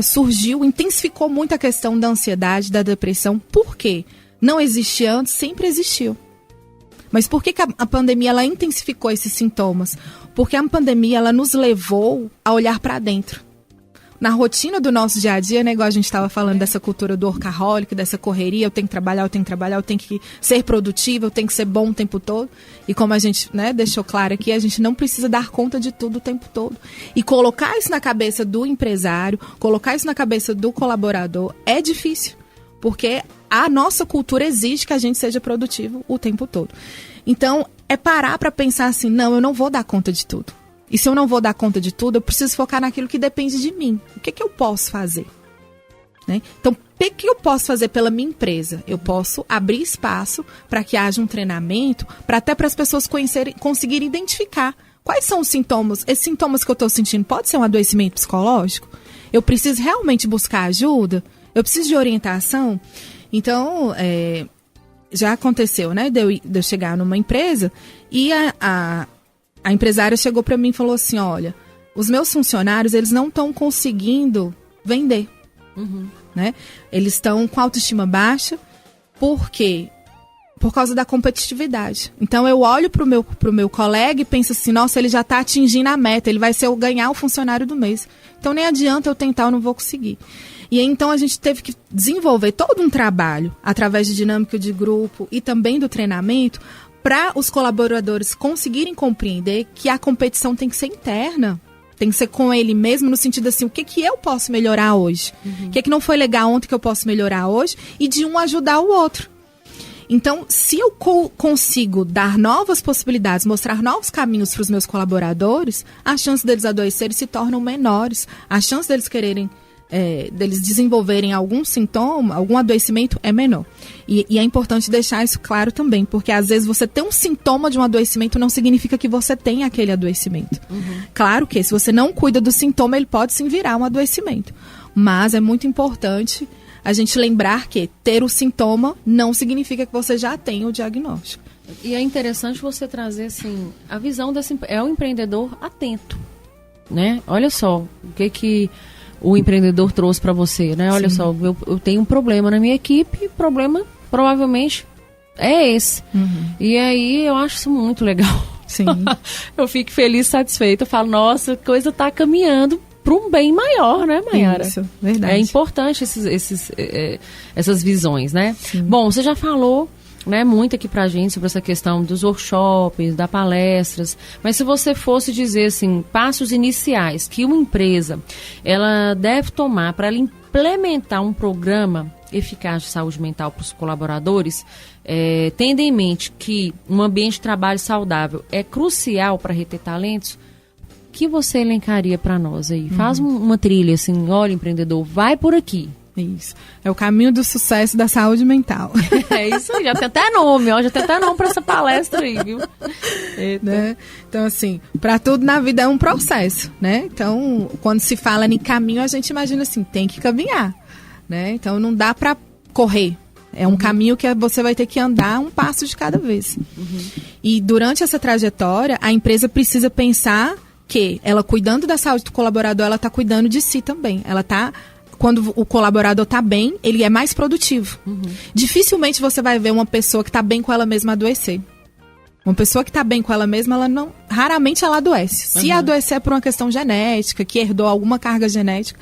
intensificou muito a questão da ansiedade, da depressão. Por quê? Não existia antes, sempre existiu. Mas por que a pandemia ela intensificou esses sintomas? Porque a pandemia ela nos levou a olhar para dentro. Na rotina do nosso dia a dia, né, igual a gente estava falando dessa cultura do workaholic, dessa correria, eu tenho que trabalhar, eu tenho que ser produtiva, eu tenho que ser bom o tempo todo. E como a gente, né, deixou claro aqui, a gente não precisa dar conta de tudo o tempo todo. E colocar isso na cabeça do empresário, colocar isso na cabeça do colaborador é difícil. Porque a nossa cultura exige que a gente seja produtivo o tempo todo. Então, é parar para pensar assim, não, eu não vou dar conta de tudo. E se eu não vou dar conta de tudo, eu preciso focar naquilo que depende de mim. O que eu posso fazer? né? Então, o que eu posso fazer pela minha empresa? Eu posso abrir espaço para que haja um treinamento, até para as pessoas conseguirem identificar quais são os sintomas. Esses sintomas que eu estou sentindo pode ser um adoecimento psicológico? Eu preciso realmente buscar ajuda? Eu preciso de orientação? Então, já aconteceu, né, de eu chegar numa empresa e a empresária chegou para mim e falou assim, olha, os meus funcionários, eles não estão conseguindo vender. Né? Eles estão com autoestima baixa. Por quê? Por causa da competitividade. Então eu olho pro meu colega e penso assim, nossa, ele já está atingindo a meta, ele vai ser ganhar o funcionário do mês. Então nem adianta eu tentar, eu não vou conseguir. E aí, então a gente teve que desenvolver todo um trabalho através de dinâmica de grupo e também do treinamento para os colaboradores conseguirem compreender que a competição tem que ser interna. Tem que ser com ele mesmo, no sentido assim, o que eu posso melhorar hoje? O que não foi legal ontem que eu posso melhorar hoje? E de um ajudar o outro. Então, se eu consigo dar novas possibilidades, mostrar novos caminhos para os meus colaboradores, a chance deles adoecerem se tornam menores. A chance deles deles desenvolverem algum sintoma, algum adoecimento é menor. E é importante deixar isso claro também, porque às vezes você ter um sintoma de um adoecimento não significa que você tem aquele adoecimento. Claro que se você não cuida do sintoma, ele pode sim virar um adoecimento. Mas é muito importante a gente lembrar que ter o sintoma não significa que você já tem o diagnóstico. E é interessante você trazer assim, a visão desse o empreendedor atento, né? Olha só, o que o empreendedor trouxe para você, né? Olha só, eu tenho um problema na minha equipe, o problema provavelmente é esse. E aí eu acho isso muito legal. Sim. Eu fico feliz, satisfeita. Eu falo, nossa, a coisa está caminhando para um bem maior, né, Mayara? Isso, verdade. É importante essas visões, né? Sim. Bom, você já falou, né, muito aqui pra gente sobre essa questão dos workshops, das palestras, mas se você fosse dizer assim, passos iniciais que uma empresa ela deve tomar para ela implementar um programa eficaz de saúde mental para os colaboradores, tendo em mente que um ambiente de trabalho saudável é crucial para reter talentos, o que você elencaria para nós aí? Faz uma trilha assim, olha, empreendedor, vai por aqui. Isso. É o caminho do sucesso da saúde mental. É isso aí, já tem até nome, ó, já tem até nome para essa palestra aí, viu? Né? Então, assim, para tudo na vida é um processo, né? Então, quando se fala em caminho, a gente imagina assim, tem que caminhar, né? Então, não dá para correr. É um caminho que você vai ter que andar um passo de cada vez. E durante essa trajetória, a empresa precisa pensar que ela cuidando da saúde do colaborador, ela está cuidando de si também. Ela está... Quando o colaborador está bem, ele é mais produtivo. Dificilmente você vai ver uma pessoa que está bem com ela mesma adoecer. Uma pessoa que está bem com ela mesma, raramente ela adoece. Se adoecer é por uma questão genética, que herdou alguma carga genética,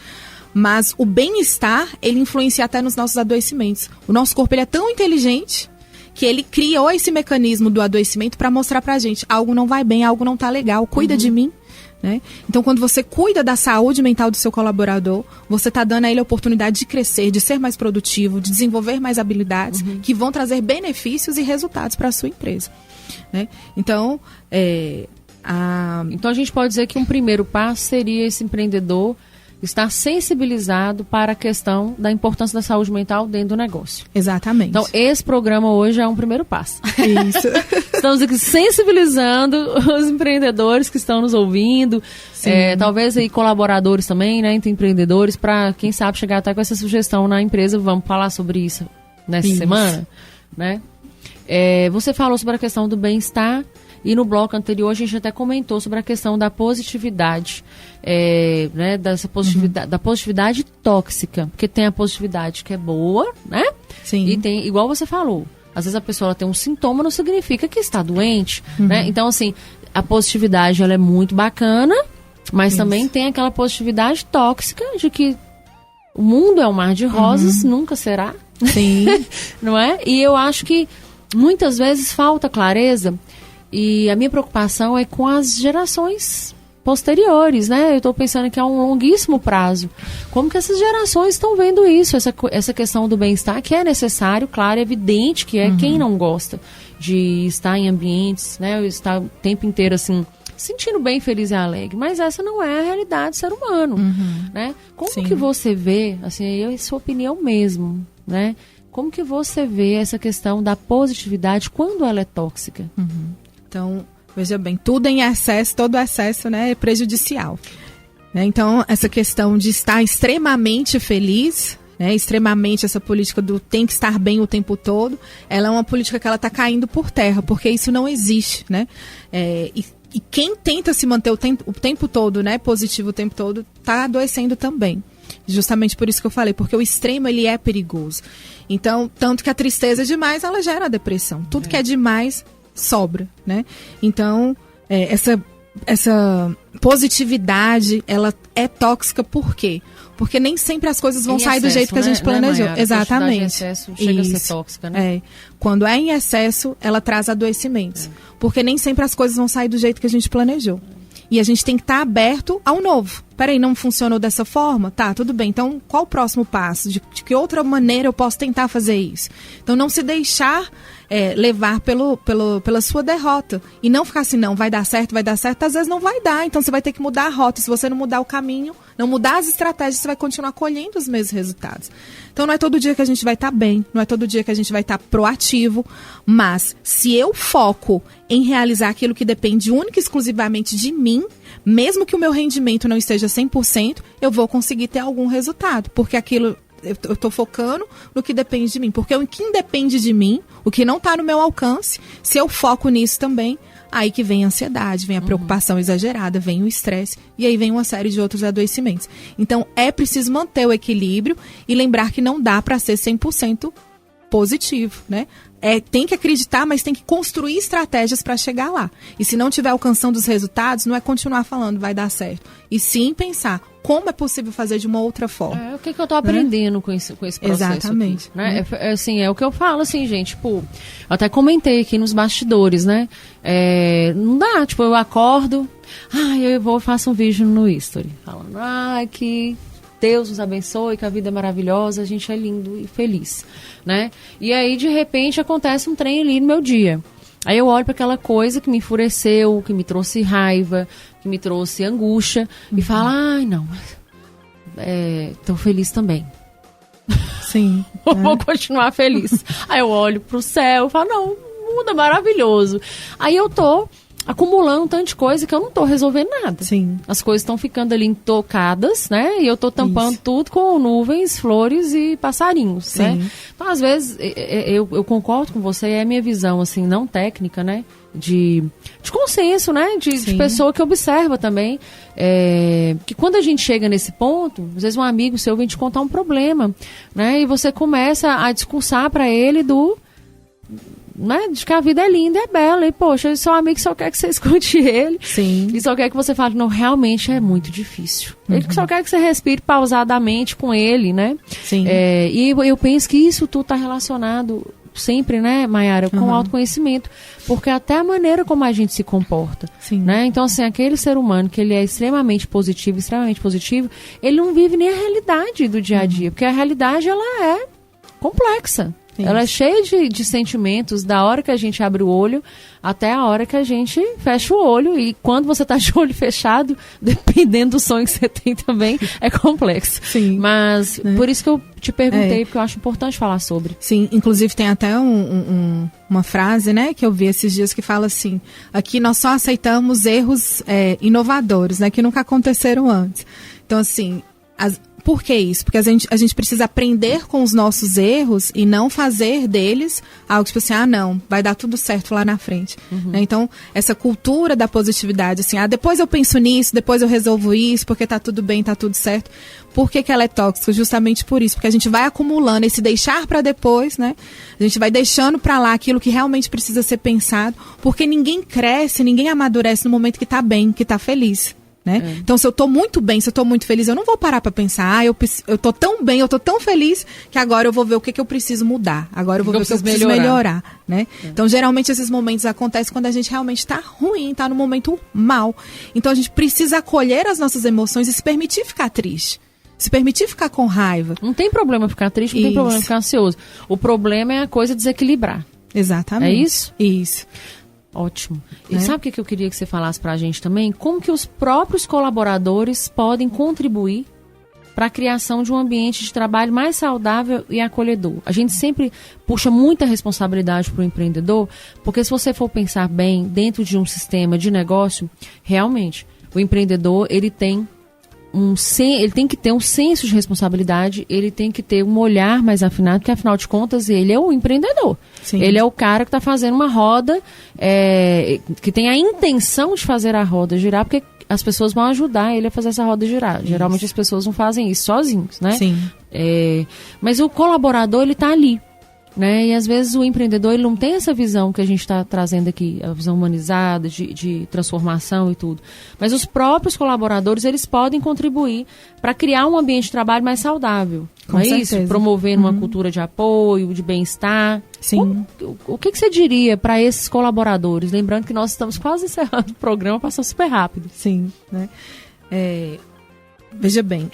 mas o bem-estar, ele influencia até nos nossos adoecimentos. O nosso corpo ele é tão inteligente que ele criou esse mecanismo do adoecimento para mostrar pra gente, algo não vai bem, algo não está legal, cuida de mim. Né? Então, quando você cuida da saúde mental do seu colaborador, você está dando a ele a oportunidade de crescer, de ser mais produtivo, de desenvolver mais habilidades que vão trazer benefícios e resultados para a sua empresa. Né? Então, então, a gente pode dizer que um primeiro passo seria esse empreendedor estar sensibilizado para a questão da importância da saúde mental dentro do negócio. Exatamente. Então, esse programa hoje é um primeiro passo. Isso. Estamos aqui sensibilizando os empreendedores que estão nos ouvindo, talvez aí colaboradores também, né, entre empreendedores, para, quem sabe, chegar até com essa sugestão na empresa. Vamos falar sobre isso nessa semana, né? Você falou sobre a questão do bem-estar. E no bloco anterior a gente até comentou sobre a questão da positividade, né, da positividade tóxica, porque tem a positividade que é boa, né? Sim. E tem, igual você falou, às vezes a pessoa ela tem um sintoma, não significa que está doente, né? Então, assim, a positividade ela é muito bacana, mas também tem aquela positividade tóxica de que o mundo é um mar de rosas, nunca será. Sim. Não é? E eu acho que muitas vezes falta clareza. E a minha preocupação é com as gerações posteriores, né? Eu estou pensando que é um longuíssimo prazo. Como que essas gerações estão vendo isso? Essa questão do bem-estar, que é necessário, claro, é evidente que quem não gosta de estar em ambientes, né? Estar o tempo inteiro, assim, sentindo bem, feliz e alegre. Mas essa não é a realidade do ser humano, né? Como Sim. que você vê, assim, é sua opinião mesmo, né? Como que você vê essa questão da positividade quando ela é tóxica? Então, veja bem, tudo em excesso, todo excesso, né, é prejudicial. Né? Então, essa questão de estar extremamente feliz, né, extremamente essa política do tem que estar bem o tempo todo, ela é uma política que ela está caindo por terra, porque isso não existe, né? E quem tenta se manter o tempo todo, né, positivo o tempo todo, está adoecendo também. Justamente por isso que eu falei, porque o extremo ele é perigoso. Então, tanto que a tristeza demais, ela gera a depressão. Tudo que é demais sobra, né? Então, essa positividade, ela é tóxica por quê? Porque nem sempre as coisas vão sair do jeito que a gente planejou. Né, exatamente. Em excesso chega a ser tóxica, né? Quando é em excesso, ela traz adoecimentos. Porque nem sempre as coisas vão sair do jeito que a gente planejou. E a gente tem que estar aberto ao novo. Peraí, não funcionou dessa forma? Tá, tudo bem. Então, qual o próximo passo? De que outra maneira eu posso tentar fazer isso? Então, não se deixar levar pela sua derrota. E não ficar assim, não, vai dar certo. Às vezes não vai dar. Então, você vai ter que mudar a rota. Se você não mudar o caminho, não mudar as estratégias, você vai continuar colhendo os mesmos resultados. Então, não é todo dia que a gente vai estar bem. Não é todo dia que a gente vai estar proativo. Mas, se eu foco em realizar aquilo que depende única e exclusivamente de mim, mesmo que o meu rendimento não esteja 100%, eu vou conseguir ter algum resultado. Porque aquilo, eu estou focando no que depende de mim. Porque o que independe de mim, o que não está no meu alcance, se eu foco nisso também, aí que vem a ansiedade, vem a preocupação exagerada, vem o estresse e aí vem uma série de outros adoecimentos. Então, é preciso manter o equilíbrio e lembrar que não dá para ser 100% positivo, né? Tem que acreditar, mas tem que construir estratégias para chegar lá. E se não estiver alcançando os resultados, não é continuar falando vai dar certo. E sim pensar como é possível fazer de uma outra forma. O que eu tô aprendendo com esse processo? Exatamente. Aqui, né? É o que eu falo, assim, gente, tipo, eu até comentei aqui nos bastidores, né? Não dá, tipo, eu acordo, eu faço um vídeo no History, falando, que Deus nos abençoe, que a vida é maravilhosa, a gente é lindo e feliz, né? E aí, de repente, acontece um trem ali no meu dia. Aí eu olho para aquela coisa que me enfureceu, que me trouxe raiva, que me trouxe angústia, e falo, não, tô feliz também. Sim. Vou continuar feliz. Aí eu olho pro céu e falo, não, o mundo é maravilhoso. Aí eu tô acumulando um tanto de coisa que eu não tô resolvendo nada. Sim. As coisas estão ficando ali intocadas, né? E eu tô tampando tudo com nuvens, flores e passarinhos, Sim. né? Então, às vezes, eu concordo com você, é a minha visão, assim, não técnica, né? De consenso, né? De pessoa que observa também. Que quando a gente chega nesse ponto, às vezes um amigo seu vem te contar um problema, né? E você começa a discursar para ele né, de que a vida é linda, é bela, e poxa, seu amigo só quer que você escute ele. Sim. E só quer que você fale, não, realmente é muito difícil. Ele só quer que você respire pausadamente com ele, né? Sim. E eu penso que isso tudo está relacionado sempre, né, Mayara, com o autoconhecimento, porque até a maneira como a gente se comporta, Sim. né? Então, assim, aquele ser humano que ele é extremamente positivo, ele não vive nem a realidade do dia a dia, porque a realidade, ela é complexa. Isso. Ela é cheia de sentimentos da hora que a gente abre o olho até a hora que a gente fecha o olho. E quando você está de olho fechado, dependendo do sonho que você tem também, é complexo. Sim. Mas por isso que eu te perguntei, porque eu acho importante falar sobre. Sim, inclusive tem até uma frase, né, que eu vi esses dias que fala assim, aqui nós só aceitamos erros inovadores, né, que nunca aconteceram antes. Então, assim, por que isso? Porque a gente precisa aprender com os nossos erros e não fazer deles algo tipo assim, não, vai dar tudo certo lá na frente. Né? Então, essa cultura da positividade, assim, depois eu penso nisso, depois eu resolvo isso, porque tá tudo bem, tá tudo certo. Por que ela é tóxica? Justamente por isso, porque a gente vai acumulando esse deixar para depois, né? A gente vai deixando para lá aquilo que realmente precisa ser pensado, porque ninguém cresce, ninguém amadurece no momento que tá bem, que tá feliz. Né? Então, se eu tô muito bem, se eu tô muito feliz, eu não vou parar para pensar, eu tô tão bem, eu tô tão feliz, que agora eu vou ver o que eu preciso mudar. Agora eu vou ver o que eu preciso melhorar. Né? Então, geralmente, esses momentos acontecem quando a gente realmente tá ruim, tá no momento mal. Então, a gente precisa acolher as nossas emoções e se permitir ficar triste. Se permitir ficar com raiva. Não tem problema ficar triste, não tem problema ficar ansioso. O problema é a coisa desequilibrar. Exatamente. É isso? Isso. Ótimo. E sabe o que eu queria que você falasse para a gente também? Como que os próprios colaboradores podem contribuir para a criação de um ambiente de trabalho mais saudável e acolhedor. A gente sempre puxa muita responsabilidade para o empreendedor, porque se você for pensar bem, dentro de um sistema de negócio, realmente, o empreendedor, ele tem que ter um senso de responsabilidade, ele tem que ter um olhar mais afinado, porque afinal de contas ele é o empreendedor. Sim. Ele é o cara que está fazendo uma roda, que tem a intenção de fazer a roda girar, porque as pessoas vão ajudar ele a fazer essa roda girar. Isso. Geralmente as pessoas não fazem isso sozinhos, né? Sim. Mas o colaborador, ele está ali. Né? E às vezes o empreendedor ele não tem essa visão que a gente está trazendo aqui, a visão humanizada, de transformação e tudo. Mas os próprios colaboradores, eles podem contribuir para criar um ambiente de trabalho mais saudável. Com certeza. Isso? Promover uma cultura de apoio, de bem-estar. Sim. O que você diria para esses colaboradores? Lembrando que nós estamos quase encerrando o programa, passou super rápido. Sim. Né? Veja bem.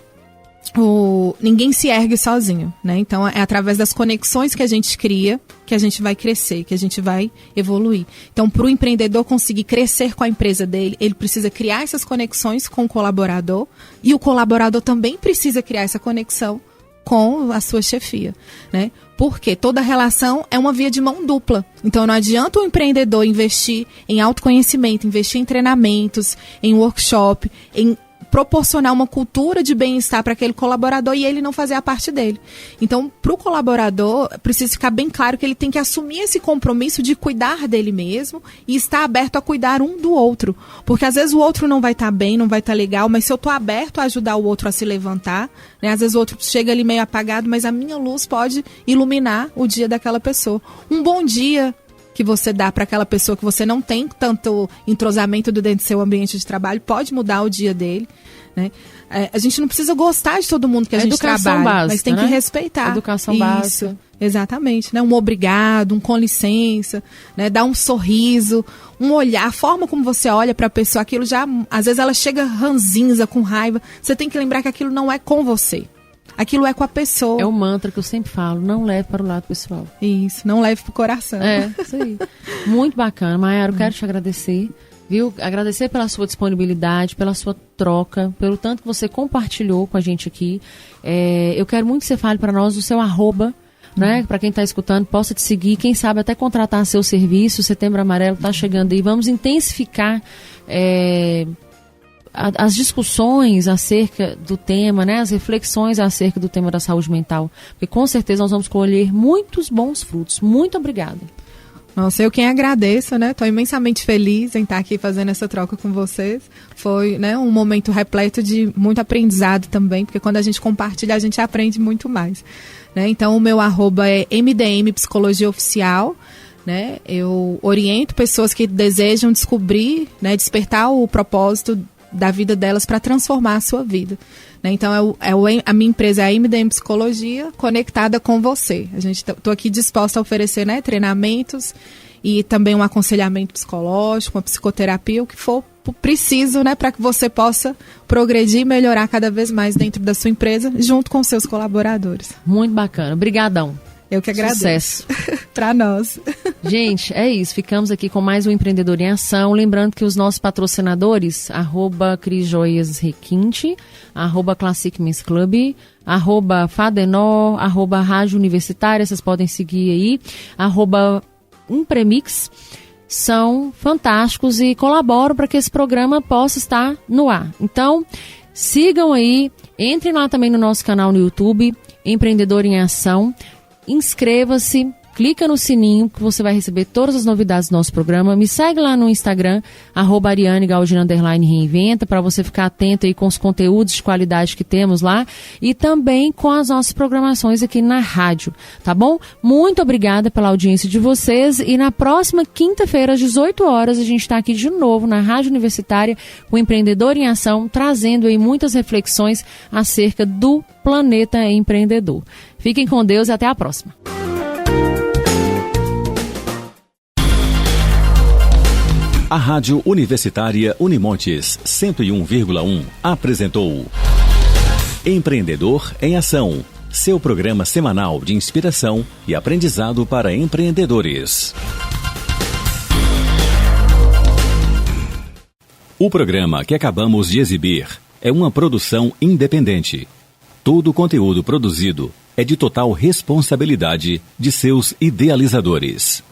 Ninguém se ergue sozinho, né? Então é através das conexões que a gente cria que a gente vai crescer, que a gente vai evoluir. Então, para o empreendedor conseguir crescer com a empresa dele, ele precisa criar essas conexões com o colaborador, e o colaborador também precisa criar essa conexão com a sua chefia, né? Porque toda relação é uma via de mão dupla. Então não adianta o empreendedor investir em autoconhecimento, investir em treinamentos, em workshop, em proporcionar uma cultura de bem-estar para aquele colaborador e ele não fazer a parte dele. Então, para o colaborador, precisa ficar bem claro que ele tem que assumir esse compromisso de cuidar dele mesmo e estar aberto a cuidar um do outro. Porque às vezes o outro não vai estar bem, não vai estar legal, mas se eu estou aberto a ajudar o outro a se levantar, né? Às vezes o outro chega ali meio apagado, mas a minha luz pode iluminar o dia daquela pessoa. Um bom dia que você dá para aquela pessoa que você não tem tanto entrosamento dentro do seu ambiente de trabalho, pode mudar o dia dele, né? A gente não precisa gostar de todo mundo que a gente trabalha, básica, mas tem que respeitar. Educação isso, básica. Exatamente, né? Um obrigado, um com licença, né? Dar um sorriso, um olhar, a forma como você olha para a pessoa, aquilo já, às vezes ela chega ranzinza, com raiva, você tem que lembrar que aquilo não é com você. Aquilo é com a pessoa. É o mantra que eu sempre falo, não leve para o lado pessoal. Isso, não leve para o coração. Isso aí. Muito bacana. Mayara, eu quero te agradecer, viu? Agradecer pela sua disponibilidade, pela sua troca, pelo tanto que você compartilhou com a gente aqui. Eu quero muito que você fale para nós o seu @, né? Para quem está escutando, possa te seguir, quem sabe até contratar seu serviço. Setembro Amarelo está chegando aí. Vamos intensificar as discussões acerca do tema, né, as reflexões acerca do tema da saúde mental, porque com certeza nós vamos colher muitos bons frutos. Muito obrigada. Nossa, eu quem agradeço, né? Estou imensamente feliz em estar aqui fazendo essa troca com vocês. Foi, né, um momento repleto de muito aprendizado também, porque quando a gente compartilha, a gente aprende muito mais, né? Então, o meu @ é MDM Psicologia Oficial. Né? Eu oriento pessoas que desejam descobrir, né, despertar o propósito da vida delas para transformar a sua vida. Né? Então, a minha empresa é a MDM Psicologia, conectada com você. Estou aqui disposta a oferecer, né, treinamentos e também um aconselhamento psicológico, uma psicoterapia, o que for preciso, né, para que você possa progredir e melhorar cada vez mais dentro da sua empresa, junto com seus colaboradores. Muito bacana. Obrigadão. Eu que agradeço. Sucesso. Para nós. Gente, é isso. Ficamos aqui com mais um Empreendedor em Ação. Lembrando que os nossos patrocinadores, @CrisJoiasRequinte, @Classic Men's Club, @Fadenor, @Rádio Universitária, vocês podem seguir aí, @Impremix, são fantásticos e colaboram para que esse programa possa estar no ar. Então, sigam aí, entrem lá também no nosso canal no YouTube, Empreendedor em Ação. Inscreva-se, clica no sininho que você vai receber todas as novidades do nosso programa. Me segue lá no Instagram, @ArianeGaldino_Reinventa, para você ficar atento aí com os conteúdos de qualidade que temos lá e também com as nossas programações aqui na rádio, tá bom? Muito obrigada pela audiência de vocês e na próxima quinta-feira, às 18 horas, a gente está aqui de novo na Rádio Universitária com o Empreendedor em Ação, trazendo aí muitas reflexões acerca do planeta empreendedor. Fiquem com Deus e até a próxima. A Rádio Universitária Unimontes 101,1 apresentou Empreendedor em Ação, seu programa semanal de inspiração e aprendizado para empreendedores. O programa que acabamos de exibir é uma produção independente. Todo o conteúdo produzido é de total responsabilidade de seus idealizadores.